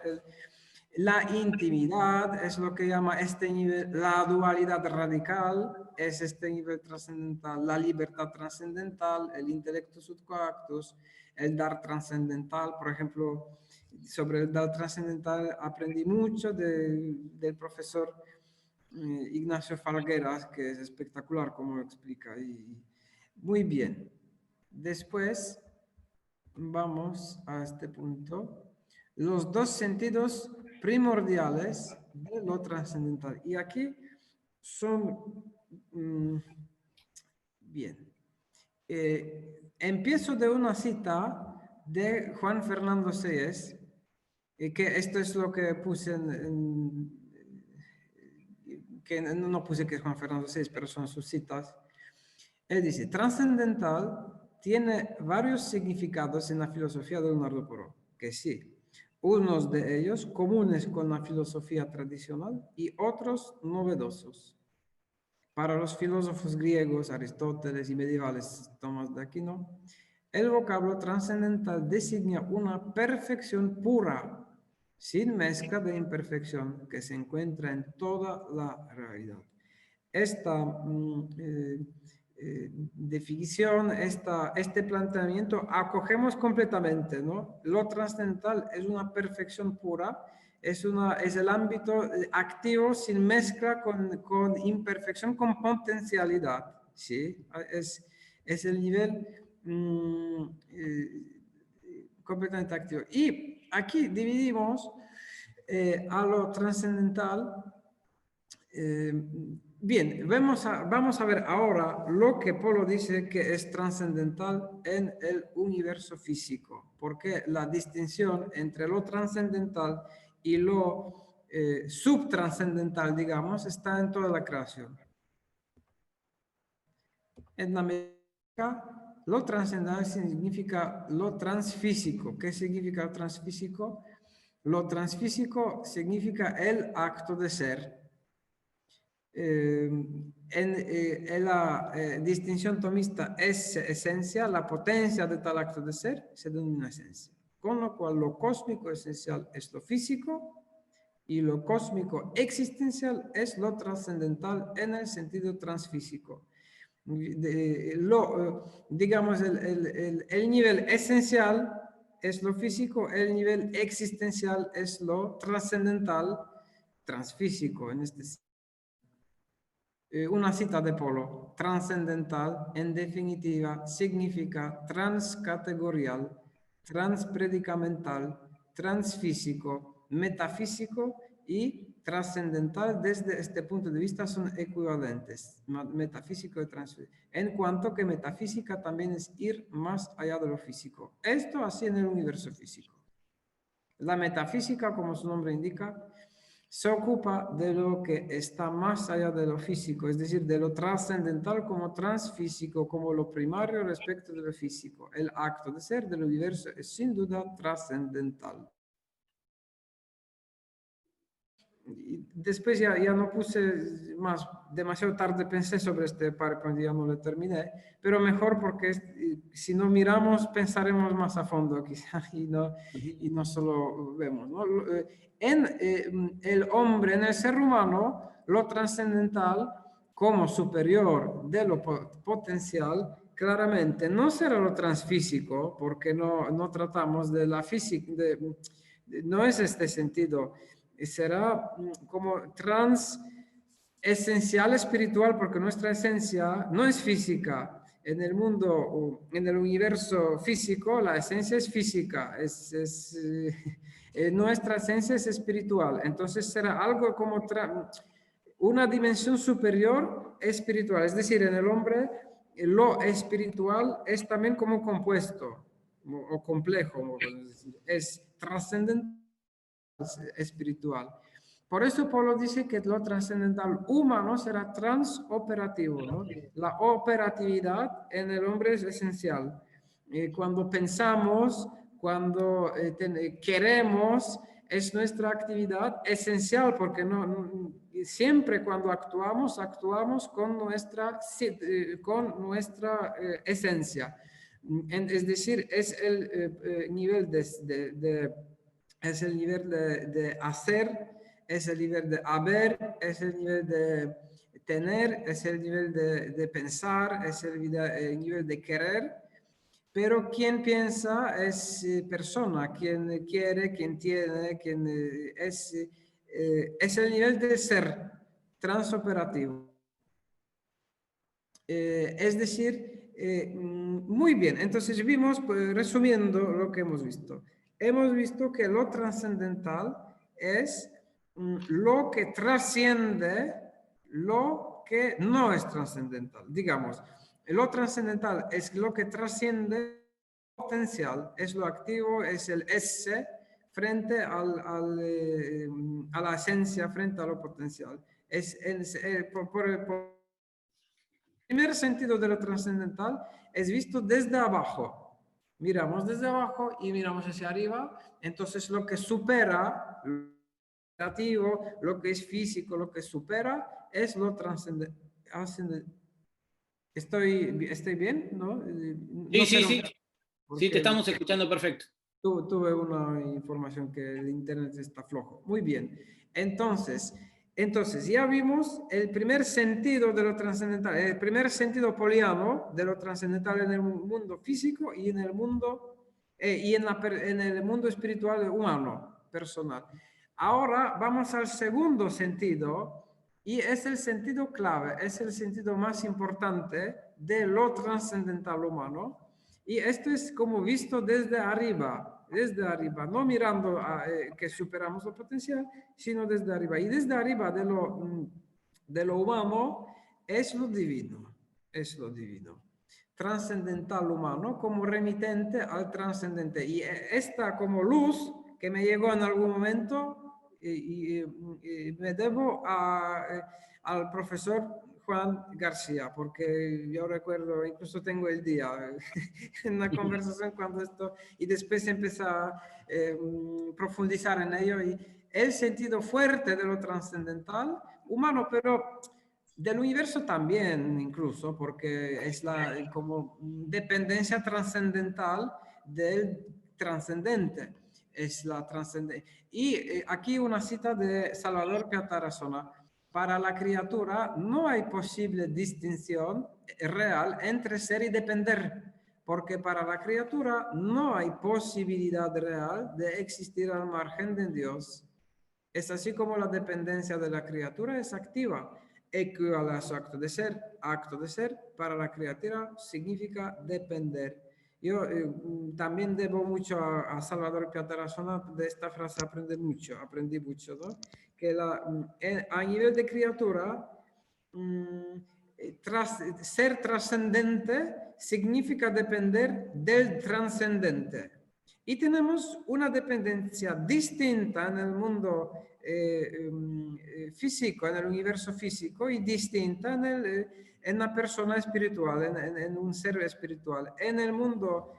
la intimidad, es lo que llama este nivel, la dualidad radical, es este nivel trascendental, la libertad trascendental, el intelecto subcoactus, el dar trascendental. Por ejemplo, sobre el dar trascendental aprendí mucho del profesor Ignacio Falgueras, que es espectacular como lo explica. Y muy bien. Después vamos a este punto. Los dos sentidos primordiales de lo trascendental. Y aquí son... bien. Empiezo de una cita de Juan Fernando Séez, que esto es lo que puse que no puse que es Juan Fernando Séez, pero son sus citas. Él dice, trascendental tiene varios significados en la filosofía de Leonardo Poró, que sí, unos de ellos comunes con la filosofía tradicional y otros novedosos. Para los filósofos griegos, Aristóteles y medievales, Tomás de Aquino, el vocablo trascendental designa una perfección pura, sin mezcla de imperfección, que se encuentra en toda la realidad. Esta definición, este planteamiento, acogemos completamente, ¿no? Lo trascendental es una perfección pura, es el ámbito activo sin mezcla con imperfección, con potencialidad, ¿sí? Es el nivel completamente activo. Y aquí dividimos a lo trascendental Bien, vamos a ver ahora lo que Polo dice que es trascendental en el universo físico, porque la distinción entre lo trascendental y lo subtrascendental, digamos, está en toda la creación. En la mecánica, lo trascendental significa lo transfísico. ¿Qué significa lo transfísico? Lo transfísico significa el acto de ser. En la distinción tomista esencia, la potencia de tal acto de ser se denomina esencia. Con lo cual lo cósmico esencial es lo físico y lo cósmico existencial es lo trascendental en el sentido transfísico. Digamos, el nivel esencial es lo físico, el nivel existencial es lo trascendental, transfísico en este sentido. Una cita de Polo: trascendental, en definitiva, significa transcategorial, transpredicamental, transfísico, metafísico y trascendental. Desde este punto de vista son equivalentes, metafísico y transfísico, en cuanto que metafísica también es ir más allá de lo físico. Esto así en el universo físico. La metafísica, como su nombre indica, se ocupa de lo que está más allá de lo físico, es decir, de lo trascendental como transfísico, como lo primario respecto de lo físico. El acto de ser del universo es sin duda trascendental. Y después ya no puse más, demasiado tarde pensé sobre este PowerPoint y ya no lo terminé, pero mejor porque si no miramos pensaremos más a fondo quizá y no solo vemos, ¿no? En el hombre, en el ser humano, lo trascendental como superior de lo potencial claramente no será lo transfísico, porque no tratamos de la física, no es este sentido. Será como esencial espiritual, porque nuestra esencia no es física. En el mundo, en el universo físico, la esencia es física, nuestra esencia es espiritual. Entonces será algo como una dimensión superior espiritual. Es decir, en el hombre lo espiritual es también como compuesto o complejo, es trascendente espiritual. Por eso Polo dice que lo trascendental humano será transoperativo, ¿no? La operatividad en el hombre es esencial. Cuando pensamos, cuando queremos, es nuestra actividad esencial, porque siempre cuando actuamos con nuestra esencia. Es decir, es el nivel es el nivel de hacer, es el nivel de haber, es el nivel de tener, es el nivel de pensar, es el nivel de querer. Pero quien piensa es persona, quien quiere, quien tiene, quien es el nivel de ser transoperativo. Es decir, muy bien, entonces vimos, pues, resumiendo lo que hemos visto. Hemos visto que lo trascendental es lo que trasciende lo que no es trascendental. Digamos, lo trascendental es lo que trasciende potencial, es lo activo, es el ese frente a la esencia, frente a lo potencial. Por el primer sentido de lo trascendental es visto desde abajo. Miramos desde abajo y miramos hacia arriba. Entonces lo que supera, lo negativo, lo que es físico, lo que supera, es lo trascendental. ¿Estoy bien? ¿No? Sí, te estamos escuchando perfecto. Tuve una información que el internet está flojo. Muy bien. Entonces ya vimos el primer sentido de lo trascendental, el primer sentido poliano de lo trascendental en el mundo físico y en el mundo en el mundo espiritual humano, personal. Ahora vamos al segundo sentido y es el sentido clave, es el sentido más importante de lo trascendental humano. Y esto es como visto desde arriba, no mirando que superamos lo potencial, sino desde arriba. Y desde arriba de lo de lo humano es lo divino, es lo divino. Trascendental humano como remitente al trascendente. Y esta como luz que me llegó en algún momento y me debo al profesor Juan García, porque yo recuerdo, incluso tengo el día en una conversación cuando esto, y después empecé a profundizar en ello, y el sentido fuerte de lo trascendental humano, pero del universo también incluso, porque es la como dependencia trascendental del trascendente. Es la trascendencia. Y aquí una cita de Salvador Piatarasona. Para la criatura no hay posible distinción real entre ser y depender, porque para la criatura no hay posibilidad real de existir al margen de Dios. Es así como la dependencia de la criatura es activa, equivale a su acto de ser. Acto de ser para la criatura significa depender. Yo también debo mucho a Salvador Piatarasona, de esta frase aprendí mucho, ¿no? Que a nivel de criatura, ser trascendente significa depender del trascendente. Y tenemos una dependencia distinta en el mundo físico, en el universo físico, y distinta en la persona espiritual, en un ser espiritual. En el mundo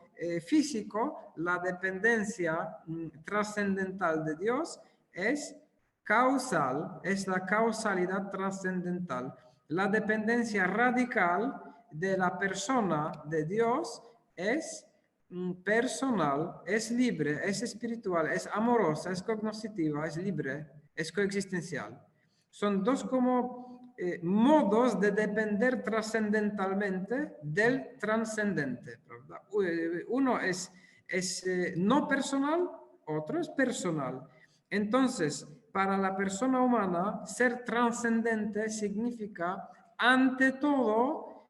físico, la dependencia trascendental de Dios es causal, es la causalidad trascendental. La dependencia radical de la persona de Dios es personal, es libre, es espiritual, es amorosa, es cognoscitiva, es libre, es coexistencial. Son dos como modos de depender trascendentalmente del trascendente. Uno es no personal, otro es personal. Entonces, para la persona humana, ser trascendente significa, ante todo,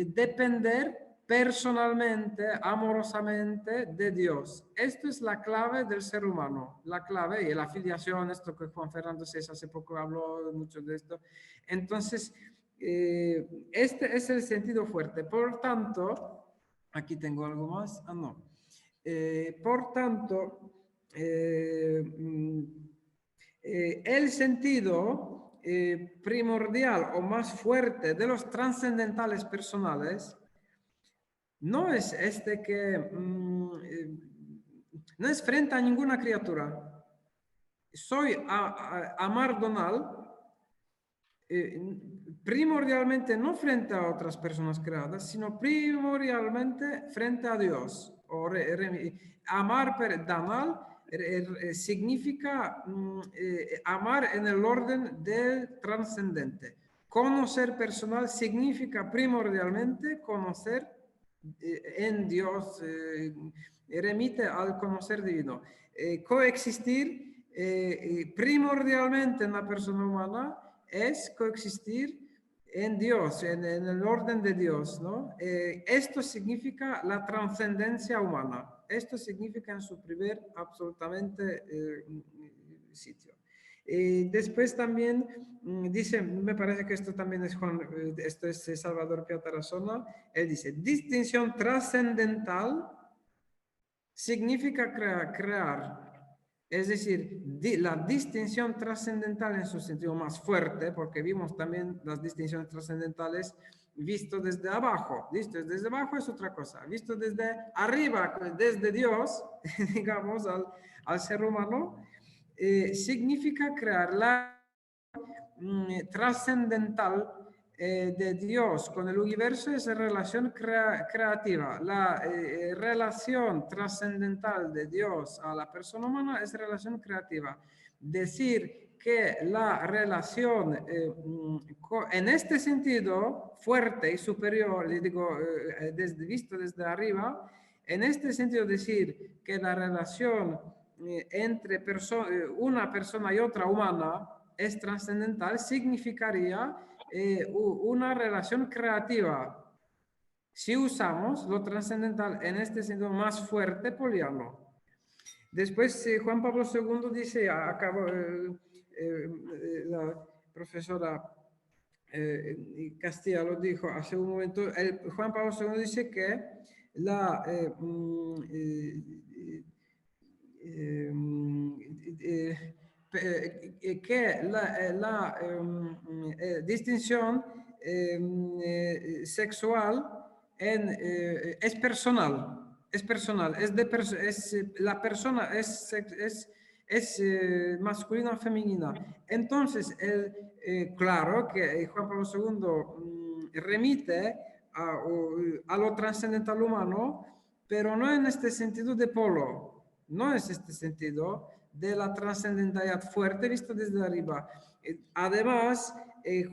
depender personalmente, amorosamente de Dios. Esto es la clave del ser humano, la clave y la afiliación, esto que Juan Fernando Cés hace poco habló mucho de esto. Entonces, este es el sentido fuerte. Por tanto, aquí tengo algo más. No. Por tanto, el sentido primordial o más fuerte de los trascendentales personales no es este que no es frente a ninguna criatura. Soy amar Donald primordialmente no frente a otras personas creadas, sino primordialmente frente a Dios. Amar Donald significa amar en el orden del trascendente. Conocer personal significa primordialmente conocer en Dios, remite al conocer divino. Coexistir primordialmente en la persona humana es coexistir en Dios, en el orden de Dios, ¿no? Esto significa la trascendencia humana. Esto significa en su primer absolutamente sitio. Después también dice, me parece que esto también es esto es Salvador Piatarasona, él dice, distinción trascendental significa crear. Es decir, la distinción trascendental en su sentido más fuerte, porque vimos también las distinciones trascendentales visto desde abajo. Visto desde abajo es otra cosa. Visto desde arriba, desde Dios, digamos, al ser humano, significa crear la trascendental de Dios con el universo es relación creativa. La relación trascendental de Dios a la persona humana es relación creativa. Decir que la relación en este sentido fuerte y superior, digo, visto desde arriba, en este sentido decir que la relación entre una persona y otra humana es trascendental, significaría una relación creativa. Si usamos lo trascendental en este sentido más fuerte, poliano. Después Juan Pablo II dice, la profesora Castilla lo dijo hace un momento, Juan Pablo II dice que la distinción sexual es personal, la persona es masculina o femenina. Entonces, claro que Juan Pablo II remite a lo trascendental humano, pero no en este sentido de polo, no es este sentido de la trascendentalidad fuerte vista desde arriba. Además,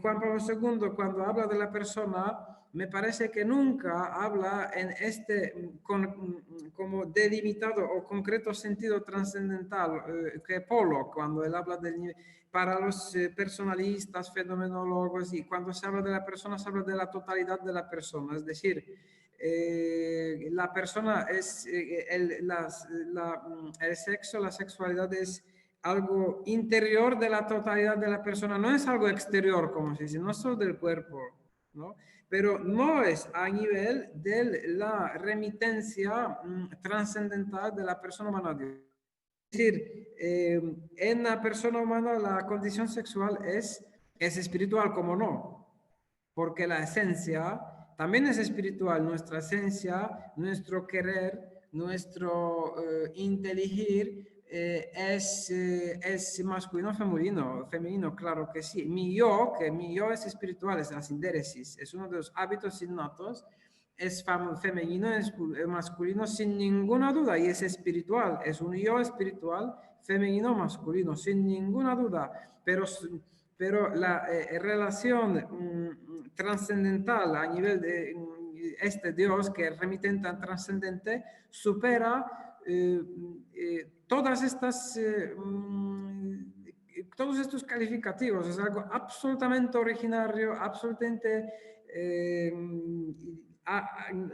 Juan Pablo II, cuando habla de la persona, me parece que nunca habla en como delimitado o concreto sentido trascendental que polo, cuando él habla para los personalistas, fenomenólogos, y cuando se habla de la persona, se habla de la totalidad de la persona, es decir, la persona es, el sexo, la sexualidad es algo interior de la totalidad de la persona, no es algo exterior, como se dice, no solo del cuerpo, ¿no? Pero no es a nivel de la remitencia trascendental de la persona humana a Dios. Es decir, en la persona humana la condición sexual es espiritual, como no, porque la esencia también es espiritual, nuestra esencia, nuestro querer, nuestro inteligir es masculino o femenino, claro que sí. Mi yo es espiritual, es la sindéresis, es uno de los hábitos innatos, es femenino, es masculino sin ninguna duda, y es espiritual, es un yo espiritual, femenino, masculino, sin ninguna duda, pero la relación trascendental a nivel de este Dios que es remitente tan trascendente supera todas estas todos estos calificativos. Es algo absolutamente originario, absolutamente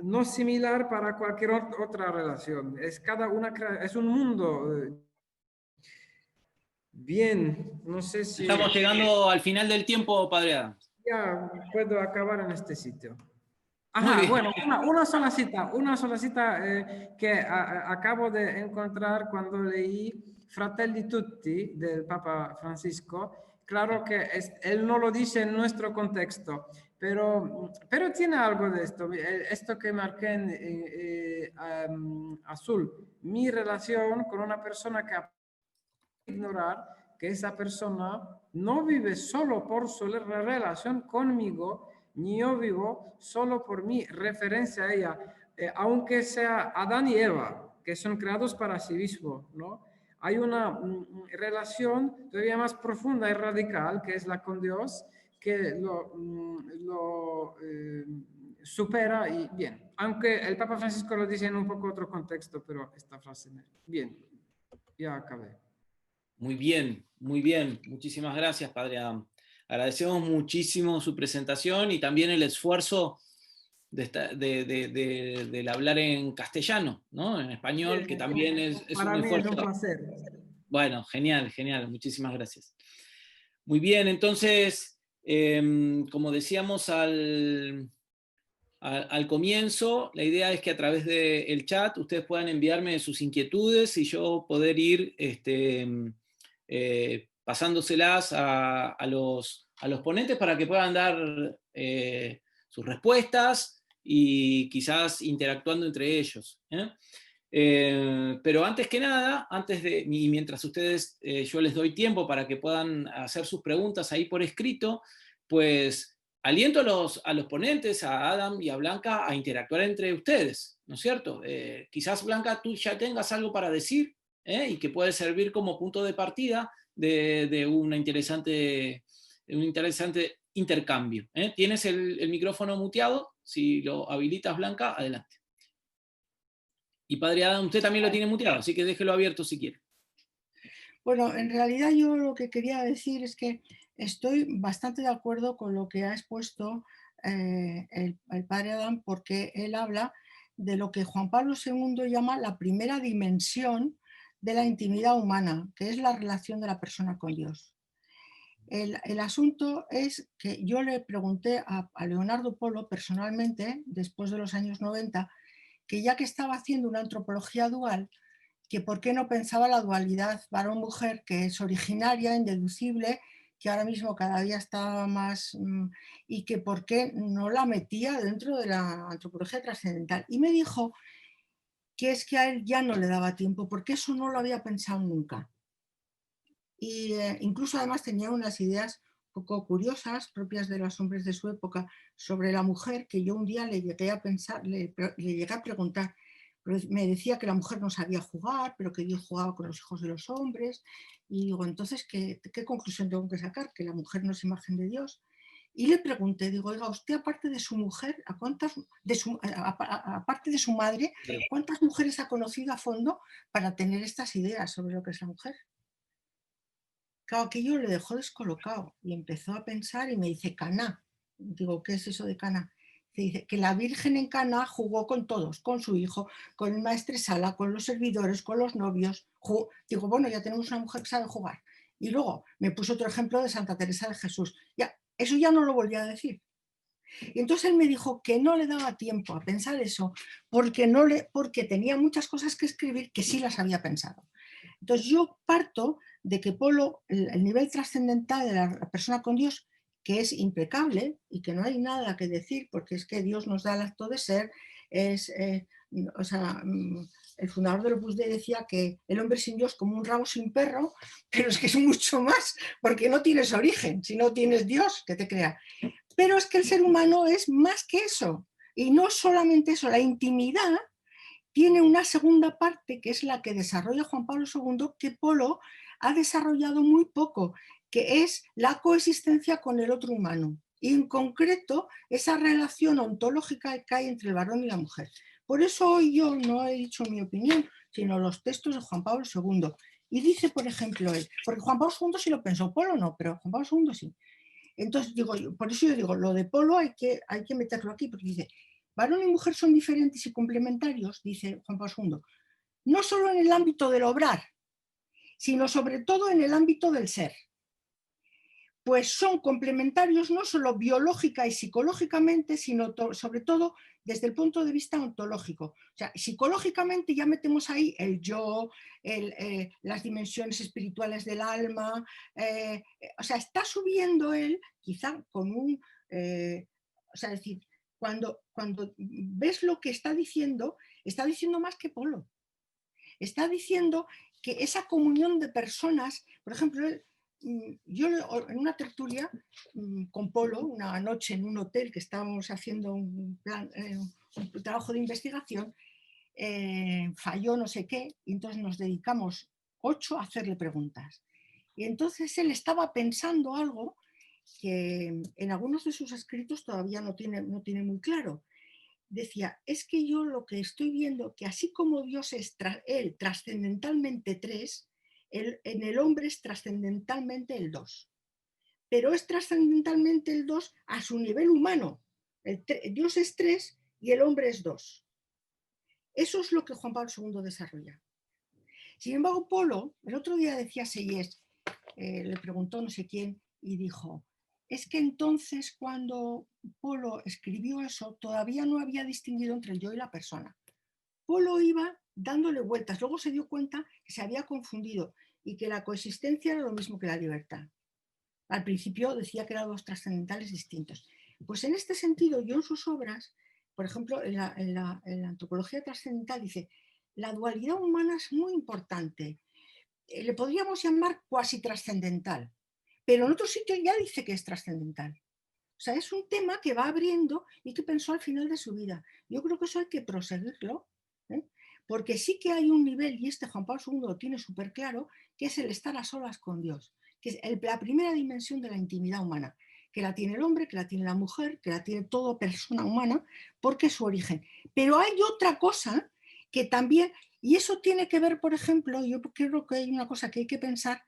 no similar para cualquier otra relación. Es un mundo. Bien, no sé si Estamos llegando al final del tiempo, Padre Adam. ya puedo acabar en este sitio. Muy Ajá, bien. bueno, una sola cita que acabo de encontrar cuando leí Fratelli Tutti del Papa Francisco. Claro que él no lo dice en nuestro contexto, pero tiene algo de esto. Esto que marqué en azul, mi relación con una persona que ignorar que esa persona no vive solo por su relación conmigo, ni yo vivo solo por mi referencia a ella, aunque sea Adán y Eva, que son creados para sí mismos, ¿no? Hay una relación todavía más profunda y radical, que es la con Dios, que lo supera y bien. Aunque el Papa Francisco lo dice en un poco otro contexto, pero esta frase, bien, ya acabé. Muy bien, muy bien. Muchísimas gracias, Padre Adam. Agradecemos muchísimo su presentación y también el esfuerzo del hablar en castellano, ¿no? En español, que también es un Para mí es esfuerzo. un placer. Bueno, genial, genial. Muchísimas gracias. Muy bien, entonces, como decíamos al comienzo, la idea es que a través del chat ustedes puedan enviarme sus inquietudes y yo poder ir pasándoselas a los ponentes para que puedan dar sus respuestas y quizás interactuando entre ellos. Pero antes que nada, y mientras ustedes, yo les doy tiempo para que puedan hacer sus preguntas ahí por escrito, pues aliento a los ponentes, a Adam y a Blanca, a interactuar entre ustedes, ¿no es cierto? Quizás, Blanca, tú ya tengas algo para decir y que puede servir como punto de partida de un interesante intercambio. ¿Tienes el micrófono muteado? Si lo habilitas, Blanca, adelante. Y Padre Adam, usted también lo tiene muteado, así que déjelo abierto si quiere. Bueno, en realidad yo lo que quería decir es que estoy bastante de acuerdo con lo que ha expuesto el Padre Adam, porque él habla de lo que Juan Pablo II llama la primera dimensión de la intimidad humana, que es la relación de la persona con Dios. El asunto es que yo le pregunté a Leonardo Polo personalmente, después de los años 90, que ya que estaba haciendo una antropología dual, que por qué no pensaba la dualidad varón-mujer, que es originaria, indeducible, que ahora mismo cada día está más, y que por qué no la metía dentro de la antropología trascendental. Y me dijo que es que a él ya no le daba tiempo, porque eso no lo había pensado nunca. Y incluso además tenía unas ideas un poco curiosas, propias de los hombres de su época, sobre la mujer, que yo un día le llegué a pensar, le llegué a preguntar. Me decía que la mujer no sabía jugar, pero que Dios jugaba con los hijos de los hombres. Y digo, entonces, ¿qué conclusión tengo que sacar? Que la mujer no es imagen de Dios. Y le pregunté, digo, oiga, usted aparte de su mujer, aparte de su madre, ¿cuántas mujeres ha conocido a fondo para tener estas ideas sobre lo que es la mujer? Claro, aquello le dejó descolocado y empezó a pensar y me dice, Caná. Digo, ¿qué es eso de Caná? Dice que la Virgen en Caná jugó con todos, con su hijo, con el maestresala, con los servidores, con los novios. Digo, bueno, ya tenemos una mujer que sabe jugar. Y luego me puso otro ejemplo de Santa Teresa de Jesús. Ya, eso ya no lo volví a decir. Y entonces él me dijo que no le daba tiempo a pensar eso porque tenía muchas cosas que escribir que sí las había pensado. Entonces yo parto de que Polo, el nivel trascendental de la persona con Dios, que es impecable y que no hay nada que decir, porque es que Dios nos da el acto de ser, es, o sea, el fundador del Opus Dei decía que el hombre sin Dios como un rabo sin perro, pero es que es mucho más, porque no tienes origen, si no tienes Dios que te crea. Pero es que el ser humano es más que eso, y no solamente eso, la intimidad tiene una segunda parte que es la que desarrolla Juan Pablo II, que Polo ha desarrollado muy poco, que es la coexistencia con el otro humano y en concreto esa relación ontológica que hay entre el varón y la mujer. Por eso hoy yo no he dicho mi opinión, sino los textos de Juan Pablo II. Y dice, por ejemplo, él, porque Juan Pablo II sí lo pensó, Polo no, pero Juan Pablo II sí. Entonces, digo, por eso yo digo, lo de Polo hay que meterlo aquí, porque dice, varón y mujer son diferentes y complementarios, dice Juan Pablo II, no solo en el ámbito del obrar, sino sobre todo en el ámbito del ser. Pues son complementarios no solo biológica y psicológicamente, sino sobre todo desde el punto de vista ontológico. O sea, psicológicamente ya metemos ahí el yo, las dimensiones espirituales del alma, o sea, está subiendo él quizá con un... o sea, es decir, cuando ves lo que está diciendo más que Polo. Está diciendo que esa comunión de personas, por ejemplo, yo en una tertulia con Polo, una noche en un hotel que estábamos haciendo un trabajo de investigación, falló no sé qué, y entonces nos dedicamos 8 a hacerle preguntas. Y entonces él estaba pensando algo que en algunos de sus escritos todavía no tiene muy claro. Decía, es que yo lo que estoy viendo, que así como Dios es él trascendentalmente 3, en el hombre es trascendentalmente el 2. Pero es trascendentalmente el 2 a su nivel humano. Dios es 3 y el hombre es 2. Eso es lo que Juan Pablo II desarrolla. Sin embargo, Polo, el otro día decía Seyes, le preguntó no sé quién, y dijo, es que entonces cuando Polo escribió eso, todavía no había distinguido entre el yo y la persona. Polo iba dándole vueltas, luego se dio cuenta que se había confundido y que la coexistencia era lo mismo que la libertad. Al principio decía que eran dos trascendentales distintos. Pues en este sentido, yo en sus obras, por ejemplo, en la antropología trascendental dice, la dualidad humana es muy importante. Le podríamos llamar cuasi trascendental, pero en otro sitio ya dice que es trascendental. O sea, es un tema que va abriendo y que pensó al final de su vida. Yo creo que eso hay que proseguirlo, ¿eh? Porque sí que hay un nivel, y este Juan Pablo II lo tiene súper claro, que es el estar a solas con Dios, que es la primera dimensión de la intimidad humana, que la tiene el hombre, que la tiene la mujer, que la tiene toda persona humana, porque es su origen. Pero hay otra cosa que también, y eso tiene que ver, por ejemplo, yo creo que hay una cosa que hay que pensar,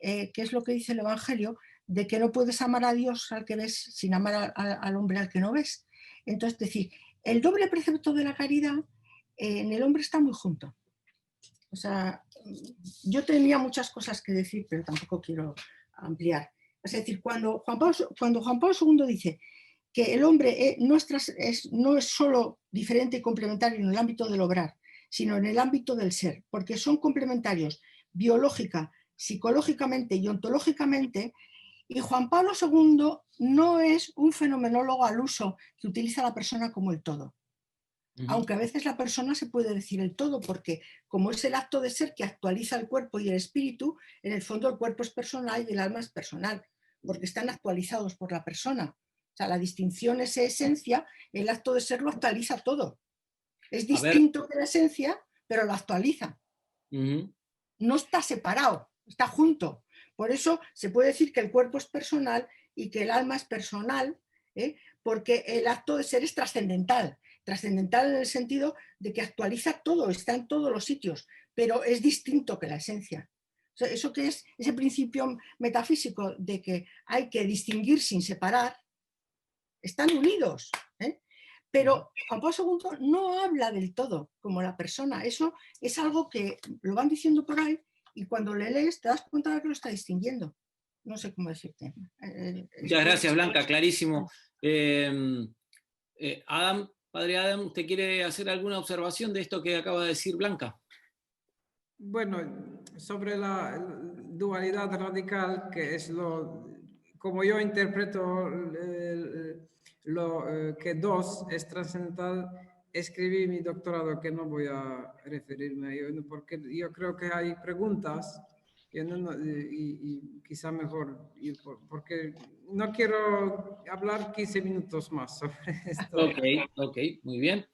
que es lo que dice el Evangelio, de que no puedes amar a Dios al que ves sin amar al hombre al que no ves. Entonces, es decir, el doble precepto de la caridad en el hombre está muy junto. O sea, yo tenía muchas cosas que decir, pero tampoco quiero ampliar. Es decir, cuando Juan Pablo II dice que el hombre no es solo diferente y complementario en el ámbito del obrar, sino en el ámbito del ser, porque son complementarios biológica, psicológicamente y ontológicamente, y Juan Pablo II no es un fenomenólogo al uso que utiliza a la persona como el todo. Aunque a veces la persona se puede decir el todo, porque como es el acto de ser que actualiza el cuerpo y el espíritu, en el fondo el cuerpo es personal y el alma es personal, porque están actualizados por la persona. O sea, la distinción es esencia, el acto de ser lo actualiza todo. Es distinto que la esencia, pero lo actualiza. No está separado, está junto. Por eso se puede decir que el cuerpo es personal y que el alma es personal, porque el acto de ser es trascendental. Trascendental en el sentido de que actualiza todo, está en todos los sitios, pero es distinto que la esencia. Eso que es ese principio metafísico de que hay que distinguir sin separar, están unidos. Pero Juan Pablo II no habla del todo como la persona. Eso es algo que lo van diciendo por ahí y cuando le lees te das cuenta de que lo está distinguiendo. No sé cómo decirte. Muchas gracias, Blanca, clarísimo. Adam, padre Adam, ¿usted quiere hacer alguna observación de esto que acaba de decir Blanca? Bueno, sobre la dualidad radical, que es como yo interpreto que dos es trascendental, escribí mi doctorado, que no voy a referirme a ello, porque yo creo que hay preguntas y quizá mejor, porque no quiero hablar 15 minutos más sobre esto. Ok, muy bien.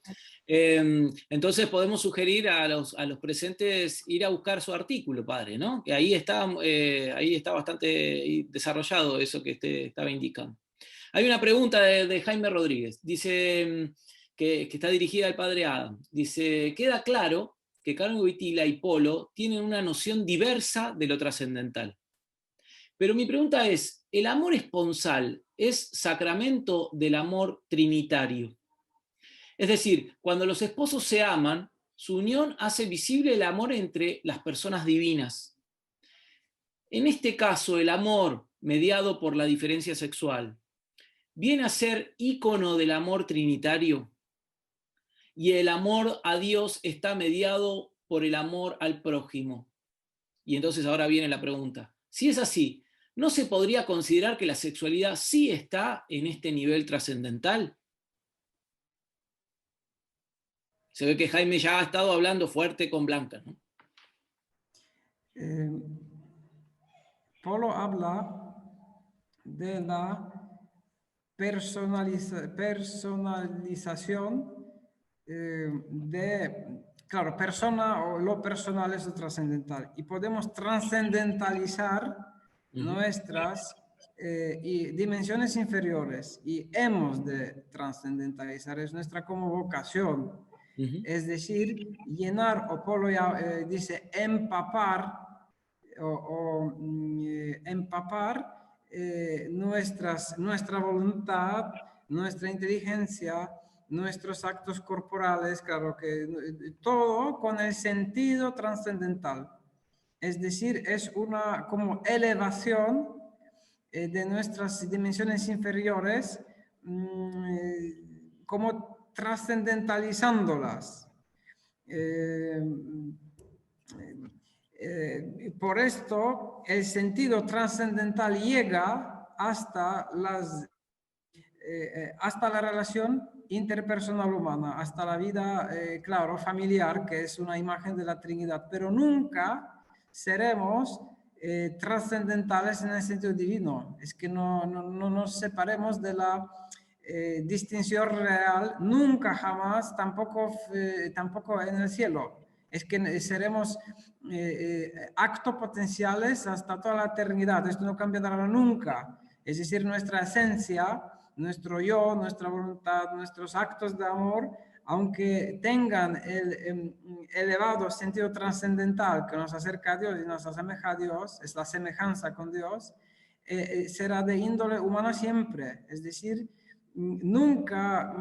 Entonces podemos sugerir a los presentes ir a buscar su artículo, padre, ¿no? Que ahí está bastante desarrollado eso que usted estaba indicando. Hay una pregunta de Jaime Rodríguez, dice que está dirigida al padre Adam. Dice, queda claro que Carmen Wojtyla y Polo tienen una noción diversa de lo trascendental. Pero mi pregunta es, ¿el amor esponsal es sacramento del amor trinitario? Es decir, cuando los esposos se aman, su unión hace visible el amor entre las personas divinas. En este caso, el amor mediado por la diferencia sexual viene a ser ícono del amor trinitario, y el amor a Dios está mediado por el amor al prójimo. Y entonces ahora viene la pregunta. Si es así, ¿no se podría considerar que la sexualidad sí está en este nivel trascendental? Se ve que Jaime ya ha estado hablando fuerte con Blanca, ¿no? Polo habla de la personalización claro, persona o lo personal es lo trascendental y podemos trascendentalizar nuestras dimensiones inferiores y hemos de trascendentalizar, es nuestra como vocación, es decir, llenar, o Polo dice empapar empapar nuestra voluntad, nuestra inteligencia, nuestros actos corporales, claro que todo con el sentido trascendental. Es decir, es una como elevación de nuestras dimensiones inferiores, como trascendentalizándolas. Por esto, el sentido trascendental llega hasta la relación interpersonal humana, hasta la vida, claro, familiar, que es una imagen de la Trinidad, pero nunca seremos trascendentales en el sentido divino. Es que no nos separemos de la distinción real, nunca jamás, tampoco en el cielo. Es que seremos actos potenciales hasta toda la eternidad. Esto no cambiará nunca. Es decir, nuestra esencia, nuestro yo, nuestra voluntad, nuestros actos de amor, aunque tengan el elevado sentido trascendental que nos acerca a Dios y nos asemeja a Dios, es la semejanza con Dios, será de índole humana siempre. Es decir, nunca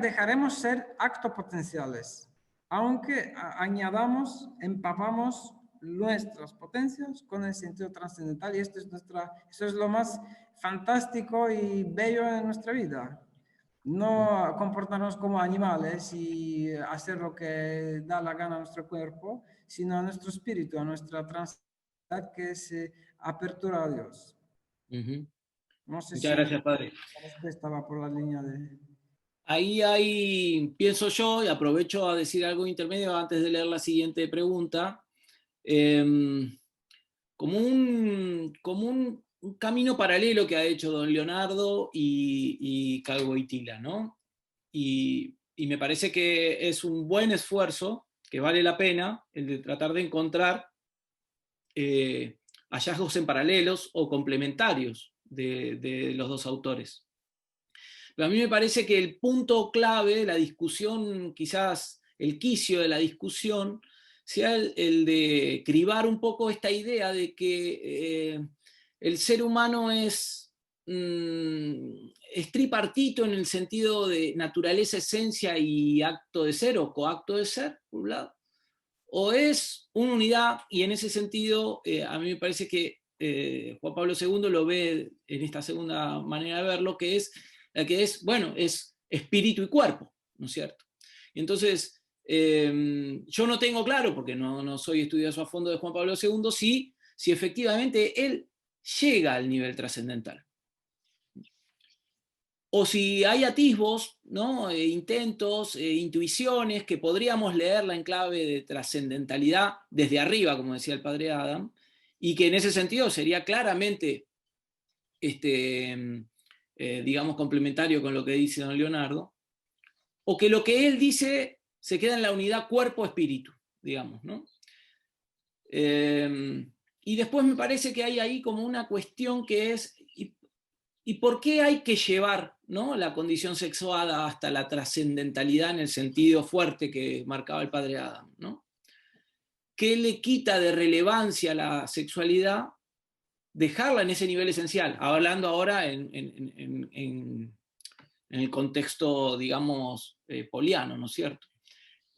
dejaremos ser actos potenciales, aunque añadamos, empapamos nuestras potencias con el sentido trascendental, y esto es lo más fantástico y bello de nuestra vida. No comportarnos como animales y hacer lo que da la gana a nuestro cuerpo, sino a nuestro espíritu, a nuestra trascendentalidad, que es apertura a Dios. No sé Muchas si gracias, padre. estaba por la línea de... Ahí pienso yo, y aprovecho a decir algo intermedio antes de leer la siguiente pregunta, como un camino paralelo que ha hecho don Leonardo y Calvo Wojtyla, ¿no? Y me parece que es un buen esfuerzo, que vale la pena, el de tratar de encontrar hallazgos en paralelos o complementarios de los dos autores. Pero a mí me parece que el punto clave de la discusión, quizás el quicio de la discusión, sea el de cribar un poco esta idea de que el ser humano es tripartito en el sentido de naturaleza, esencia y acto de ser o coacto de ser, por un lado, o es una unidad, y en ese sentido a mí me parece que Juan Pablo II lo ve en esta segunda manera de verlo, que es la que es, bueno, es espíritu y cuerpo, ¿no es cierto? Y entonces, yo no tengo claro, porque no soy estudioso a fondo de Juan Pablo II, si efectivamente él llega al nivel trascendental. O si hay atisbos, ¿no? Intentos, intuiciones que podríamos leerla en clave de trascendentalidad desde arriba, como decía el padre Adam, y que en ese sentido sería claramente, digamos, complementario con lo que dice don Leonardo, o que lo que él dice se queda en la unidad cuerpo-espíritu, digamos, ¿no? Y después me parece que hay ahí como una cuestión que es, ¿y por qué hay que llevar, ¿no?, la condición sexuada hasta la trascendentalidad en el sentido fuerte que marcaba el padre Adam, ¿no? ¿Qué le quita de relevancia a la sexualidad dejarla en ese nivel esencial? Hablando ahora en el contexto, digamos, poliano, ¿no es cierto?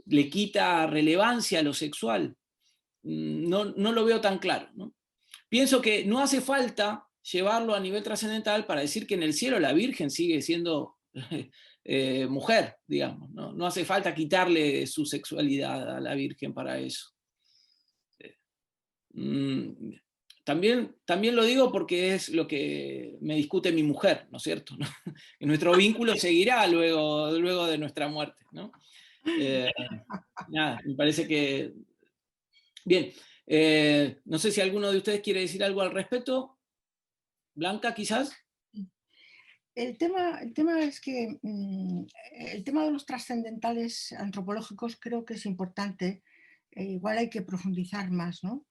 ¿Le quita relevancia a lo sexual? No lo veo tan claro, ¿no? Pienso que no hace falta llevarlo a nivel trascendental para decir que en el cielo la Virgen sigue siendo mujer, digamos. No hace falta quitarle su sexualidad a la Virgen para eso. También lo digo porque es lo que me discute mi mujer, ¿no es cierto? ¿No? Que nuestro vínculo seguirá luego de nuestra muerte, ¿no? Nada, me parece que... Bien, no sé si alguno de ustedes quiere decir algo al respecto. Blanca, quizás. El tema es que el tema de los trascendentales antropológicos creo que es importante. Igual hay que profundizar más, ¿no?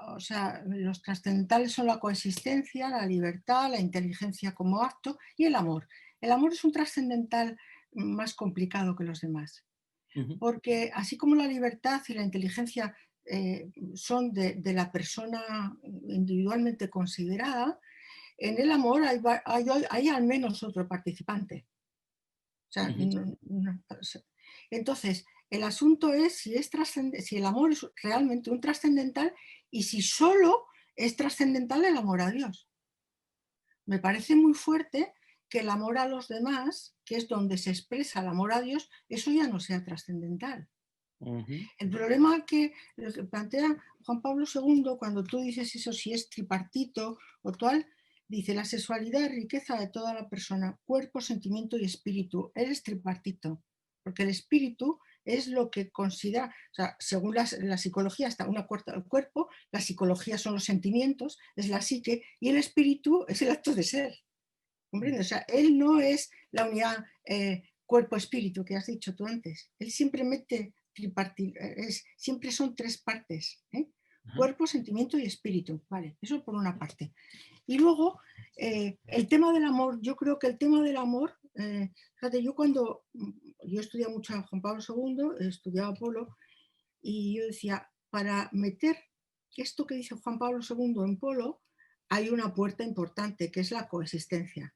O sea, los trascendentales son la coexistencia, la libertad, la inteligencia como acto y el amor. El amor es un trascendental más complicado que los demás, porque así como la libertad y la inteligencia son de la persona individualmente considerada, en el amor hay al menos otro participante. O sea, entonces, el asunto es si el amor es realmente un trascendental y si solo es trascendental el amor a Dios. Me parece muy fuerte que el amor a los demás, que es donde se expresa el amor a Dios, eso ya no sea trascendental. El problema que plantea Juan Pablo II, cuando tú dices eso, si es tripartito o tal, dice: la sexualidad es riqueza de toda la persona, cuerpo, sentimiento y espíritu. Eres tripartito, porque el espíritu es lo que considera, o sea, según la psicología está una cuarta del cuerpo, la psicología son los sentimientos, es la psique, y el espíritu es el acto de ser. ¿Comprendes? O sea, él no es la unidad cuerpo-espíritu que has dicho tú antes. Él siempre mete siempre son tres partes, ¿eh? Cuerpo, sentimiento y espíritu. Vale, eso por una parte. Y luego, el tema del amor, yo creo que el tema del amor, fíjate, yo estudiaba mucho a Juan Pablo II, estudiaba Polo, y yo decía, para meter esto que dice Juan Pablo II en Polo, hay una puerta importante, que es la coexistencia.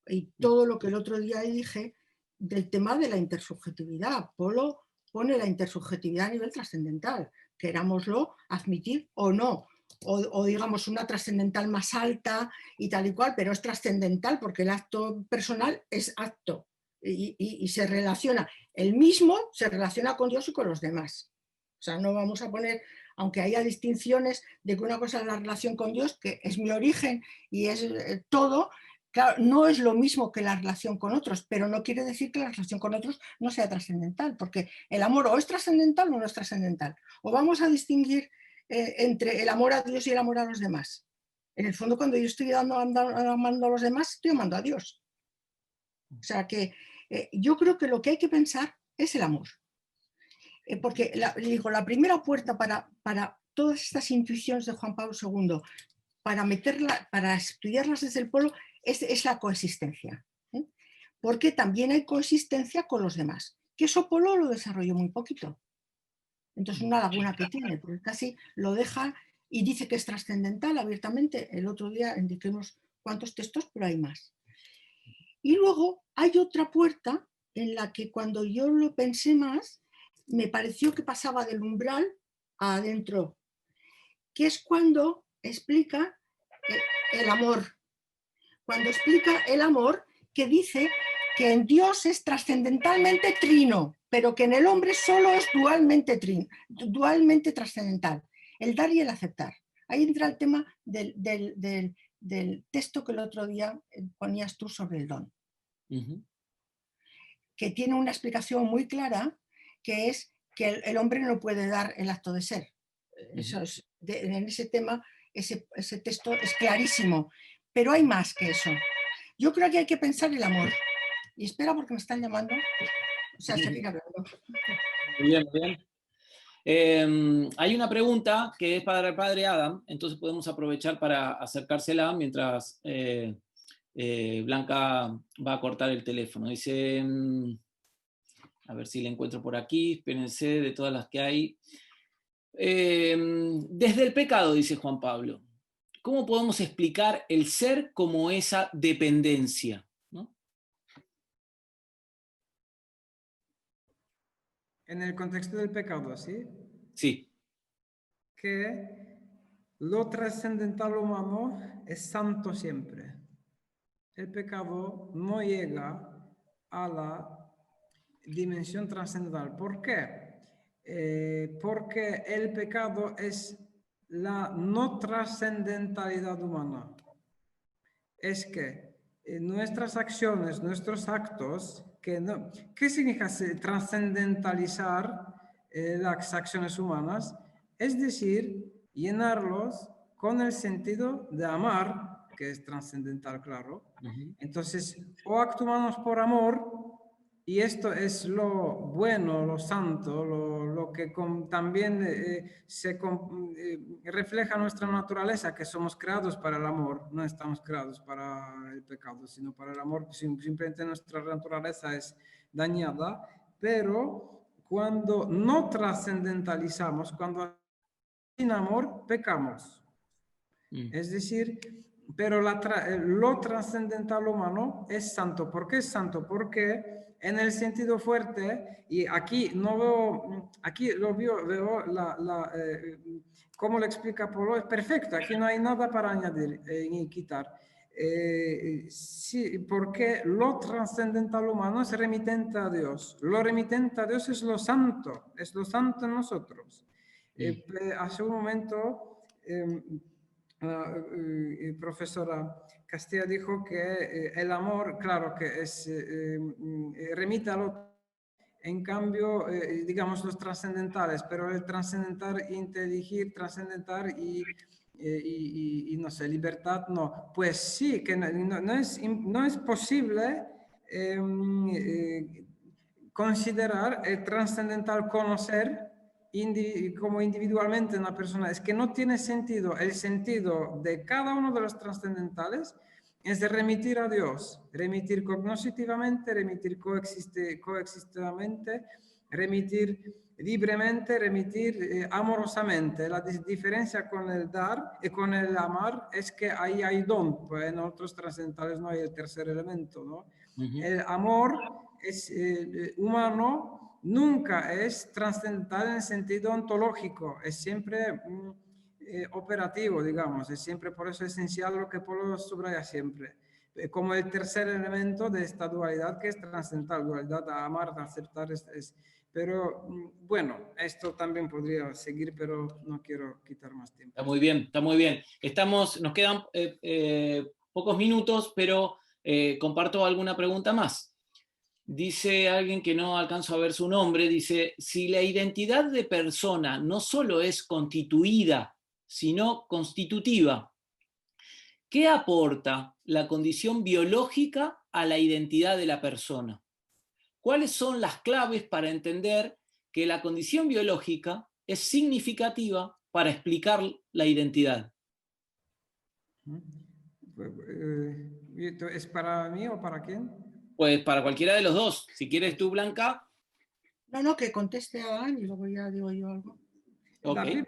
Y todo lo que el otro día dije del tema de la intersubjetividad. Polo pone la intersubjetividad a nivel trascendental, querámoslo admitir o no, o digamos una trascendental más alta y tal y cual, pero es trascendental porque el acto personal es acto y se relaciona, el mismo se relaciona con Dios y con los demás. O sea, no vamos a poner, aunque haya distinciones de que una cosa es la relación con Dios, que es mi origen y es todo, claro, no es lo mismo que la relación con otros, pero no quiere decir que la relación con otros no sea trascendental, porque el amor o es trascendental o no es trascendental. O vamos a distinguir entre el amor a Dios y el amor a los demás. En el fondo, cuando yo estoy amando a los demás, estoy amando a Dios. O sea que yo creo que lo que hay que pensar es el amor. Porque la primera puerta para todas estas intuiciones de Juan Pablo II, para estudiarlas desde el polo, es la coexistencia. Porque también hay coexistencia con los demás, que eso Polo lo desarrolló muy poquito. Entonces una laguna que tiene, porque casi lo deja y dice que es trascendental abiertamente. El otro día indiqué unos cuantos textos, pero hay más. Y luego hay otra puerta en la que cuando yo lo pensé más, me pareció que pasaba del umbral a adentro, que es cuando explica el amor. Cuando explica el amor, que dice que en Dios es trascendentalmente trino, pero que en el hombre solo es dualmente trascendental, el dar y el aceptar. Ahí entra el tema del texto que el otro día ponías tú sobre el don. Que tiene una explicación muy clara, que es que el hombre no puede dar el acto de ser. Eso es, en ese tema, ese texto es clarísimo, pero hay más que eso. Yo creo que hay que pensar el amor. Y espera porque me están llamando. O sea, seguir hablando. Muy bien. Hay una pregunta que es para el padre Adam, entonces podemos aprovechar para acercársela mientras Blanca va a cortar el teléfono. Dice, a ver si la encuentro por aquí, espérense de todas las que hay. Desde el pecado, dice Juan Pablo, ¿cómo podemos explicar el ser como esa dependencia? ¿No? En el contexto del pecado, ¿sí? Sí. Que lo trascendental humano es santo siempre. El pecado no llega a la dimensión trascendental. ¿Por qué? Porque el pecado es la no trascendentalidad humana. Es que nuestras acciones, nuestros actos, ¿qué significa trascendentalizar las acciones humanas? Es decir, llenarlos con el sentido de amar, que es trascendental, claro. Entonces, o actuamos por amor, y esto es lo bueno, lo santo, lo que también refleja nuestra naturaleza, que somos creados para el amor, no estamos creados para el pecado, sino para el amor. Simplemente nuestra naturaleza es dañada, pero cuando no trascendentalizamos, cuando sin amor pecamos. Es decir, pero lo trascendental humano es santo. ¿Por qué es santo? Porque en el sentido fuerte, y aquí no veo, aquí veo cómo lo explica Polo, es perfecto, aquí no hay nada para añadir ni quitar. Sí, porque lo trascendental humano es remitente a Dios. Lo remitente a Dios es lo santo en nosotros. Hace un momento profesora Castilla dijo que el amor, claro, que es remite a lo, en cambio, digamos los trascendentales, pero el trascendental, inteligir, trascendental y no sé, libertad, no. Pues sí, que no es posible considerar el trascendental conocer como individualmente una persona. Es que no tiene sentido. El sentido de cada uno de los trascendentales es de remitir a Dios, remitir cognitivamente, remitir coexistivamente, remitir libremente, remitir amorosamente. La diferencia con el dar y con el amar es que ahí hay don, pues en otros trascendentales no hay el tercer elemento, ¿no? El amor es humano, nunca es trascendental en el sentido ontológico, es siempre operativo, digamos, es siempre por eso esencial lo que Polo subraya siempre, como el tercer elemento de esta dualidad que es trascendental, dualidad a amar, a aceptar, pero bueno, esto también podría seguir, pero no quiero quitar más tiempo. Está muy bien, está muy bien. Nos quedan pocos minutos, pero comparto alguna pregunta más. Dice alguien que no alcanzo a ver su nombre, dice, si la identidad de persona no solo es constituida, sino constitutiva, ¿qué aporta la condición biológica a la identidad de la persona? ¿Cuáles son las claves para entender que la condición biológica es significativa para explicar la identidad? ¿Es para mí o para quién? Pues para cualquiera de los dos. Si quieres tú, Blanca. No, que conteste a Anne y luego ya digo yo algo. Okay.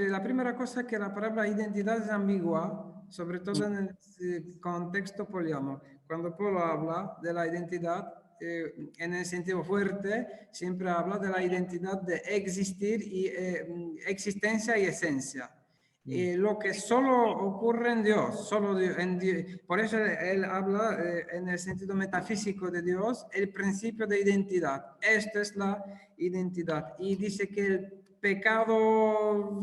La primera cosa que la palabra identidad es ambigua, sobre todo en el contexto poliano. Cuando Polo habla de la identidad, en el sentido fuerte, siempre habla de la identidad de existir y existencia y esencia. Lo que solo ocurre en Dios, solo en Dios. Por eso él habla en el sentido metafísico de Dios, el principio de identidad. Esto es la identidad. Y dice que el pecado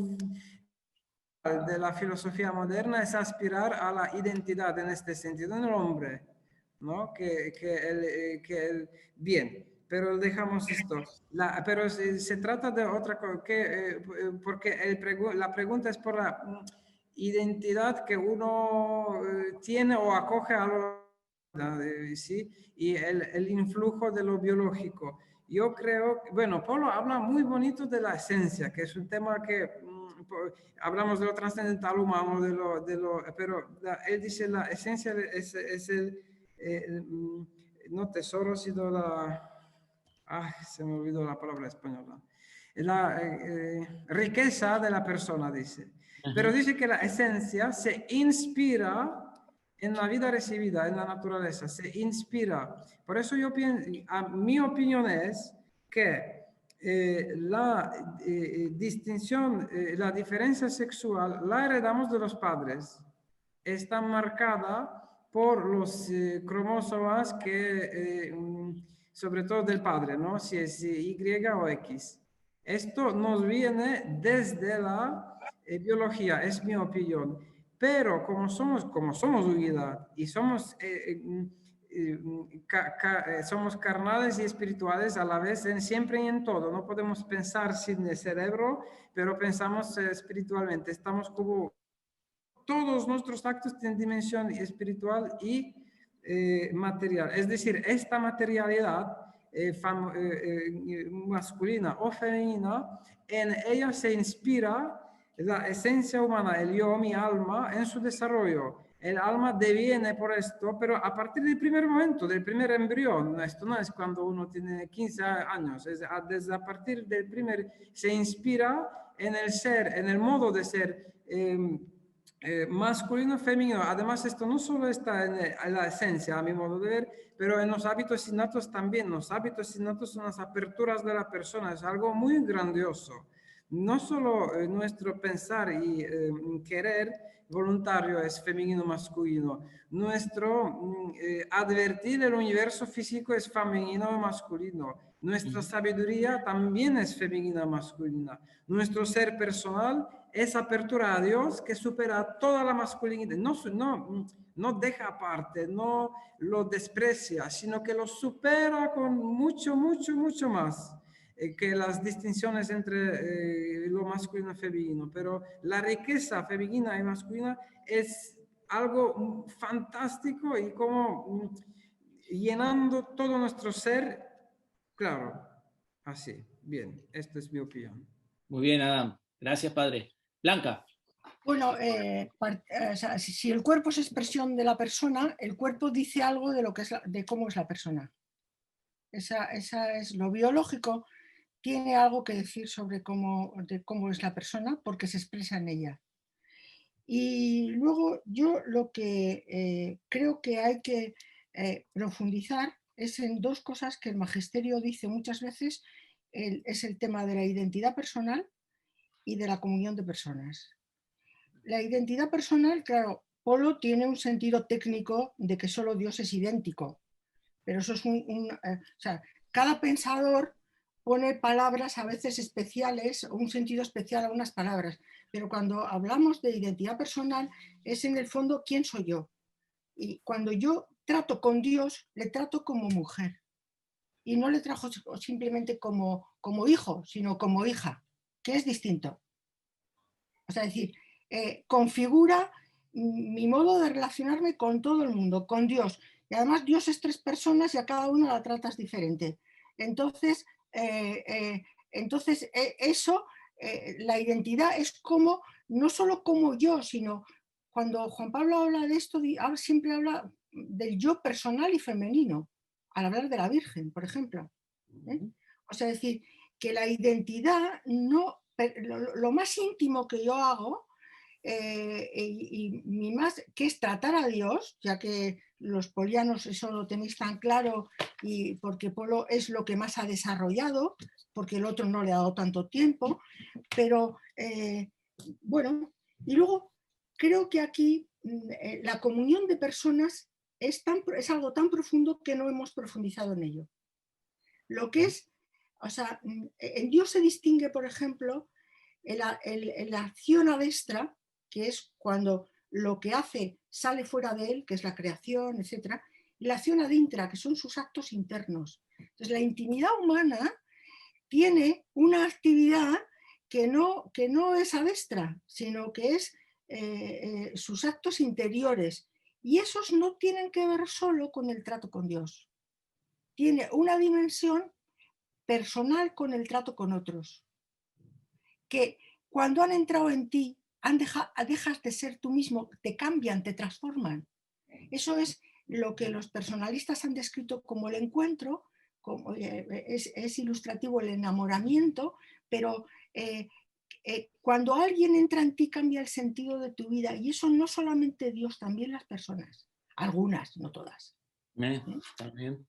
de la filosofía moderna es aspirar a la identidad en este sentido en el hombre, ¿no? Bien, pero dejamos esto. Pero se trata de otra cosa, porque la pregunta es por la identidad que uno tiene o acoge a lo ¿sí? Y el influjo de lo biológico. Yo creo, bueno, Polo habla muy bonito de la esencia, que es un tema que hablamos de lo trascendental humano, pero él dice la esencia es no tesoro, sino se me olvidó la palabra española. La riqueza de la persona, dice. Pero dice que la esencia se inspira en la vida recibida, en la naturaleza, se inspira. Por eso yo pienso, mi opinión es que la distinción, la diferencia sexual la heredamos de los padres. Está marcada por los cromosomas sobre todo del padre, ¿no? Si es Y o X. Esto nos viene desde la biología, es mi opinión. Pero como somos unidad y somos somos carnales y espirituales a la vez, siempre y en todo. No podemos pensar sin el cerebro, pero pensamos espiritualmente. Estamos como todos nuestros actos tienen dimensión espiritual y material. Es decir, esta materialidad masculina o femenina, en ella se inspira la esencia humana, el yo, mi alma, en su desarrollo. El alma deviene por esto, pero a partir del primer momento, del primer embrión. Esto no es cuando uno tiene 15 años, desde a partir del se inspira en el ser, en el modo de ser masculino, femenino. Además, esto no solo está en la esencia, a mi modo de ver, pero en los hábitos innatos también. Los hábitos innatos son las aperturas de la persona, es algo muy grandioso. No solo nuestro pensar y querer voluntario es femenino masculino. Nuestro advertir el universo físico es femenino o masculino. Nuestra sabiduría también es femenina o masculina. Nuestro ser personal es apertura a Dios que supera toda la masculinidad. No deja aparte, no lo desprecia, sino que lo supera con mucho, mucho, mucho más que las distinciones entre lo masculino y femenino. Pero la riqueza femenina y masculina es algo fantástico y como llenando todo nuestro ser, claro, así. Bien, esta es mi opinión. Muy bien, Adam. Gracias, padre. Blanca. Bueno, o sea, si el cuerpo es expresión de la persona, el cuerpo dice algo de lo que es de cómo es la persona. Esa es lo biológico, tiene algo que decir sobre de cómo es la persona porque se expresa en ella. Y luego yo lo que creo que hay que profundizar es en dos cosas que el magisterio dice muchas veces, es el tema de la identidad personal y de la comunión de personas. La identidad personal, claro, Polo tiene un sentido técnico de que solo Dios es idéntico, pero eso es o sea, cada pensador pone palabras a veces especiales o un sentido especial a unas palabras, pero cuando hablamos de identidad personal es en el fondo quién soy yo. Y cuando yo trato con Dios, le trato como mujer y no le trato simplemente como hijo, sino como hija, que es distinto. O sea, es decir, configura mi modo de relacionarme con todo el mundo, con Dios. Y además Dios es tres personas y a cada una la tratas diferente. Entonces, eso, la identidad es como, no solo como yo, sino cuando Juan Pablo habla de esto, siempre habla del yo personal y femenino, al hablar de la Virgen, por ejemplo. O sea, decir, que la identidad no, lo más íntimo que yo hago y mi más, que es tratar a Dios, ya que los polianos eso lo tenéis tan claro y porque Polo es lo que más ha desarrollado, porque el otro no le ha dado tanto tiempo, pero bueno, y luego creo que aquí la comunión de personas es algo tan profundo que no hemos profundizado en ello. Lo que es, o sea, en Dios se distingue, por ejemplo, la acción adestra, que es cuando lo que hace sale fuera de él, que es la creación, etc., y la acción adintra, que son sus actos internos. Entonces, la intimidad humana tiene una actividad que no es adestra, sino que es sus actos interiores. Y esos no tienen que ver solo con el trato con Dios. Tiene una dimensión personal con el trato con otros, que cuando han entrado en ti, dejas de ser tú mismo, te cambian, te transforman. Eso es lo que los personalistas han descrito como el encuentro, como, es ilustrativo el enamoramiento, pero cuando alguien entra en ti cambia el sentido de tu vida, y eso no solamente Dios, también las personas, algunas, no todas. Está bien.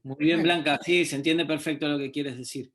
Muy bien, Blanca, sí, se entiende perfecto lo que quieres decir.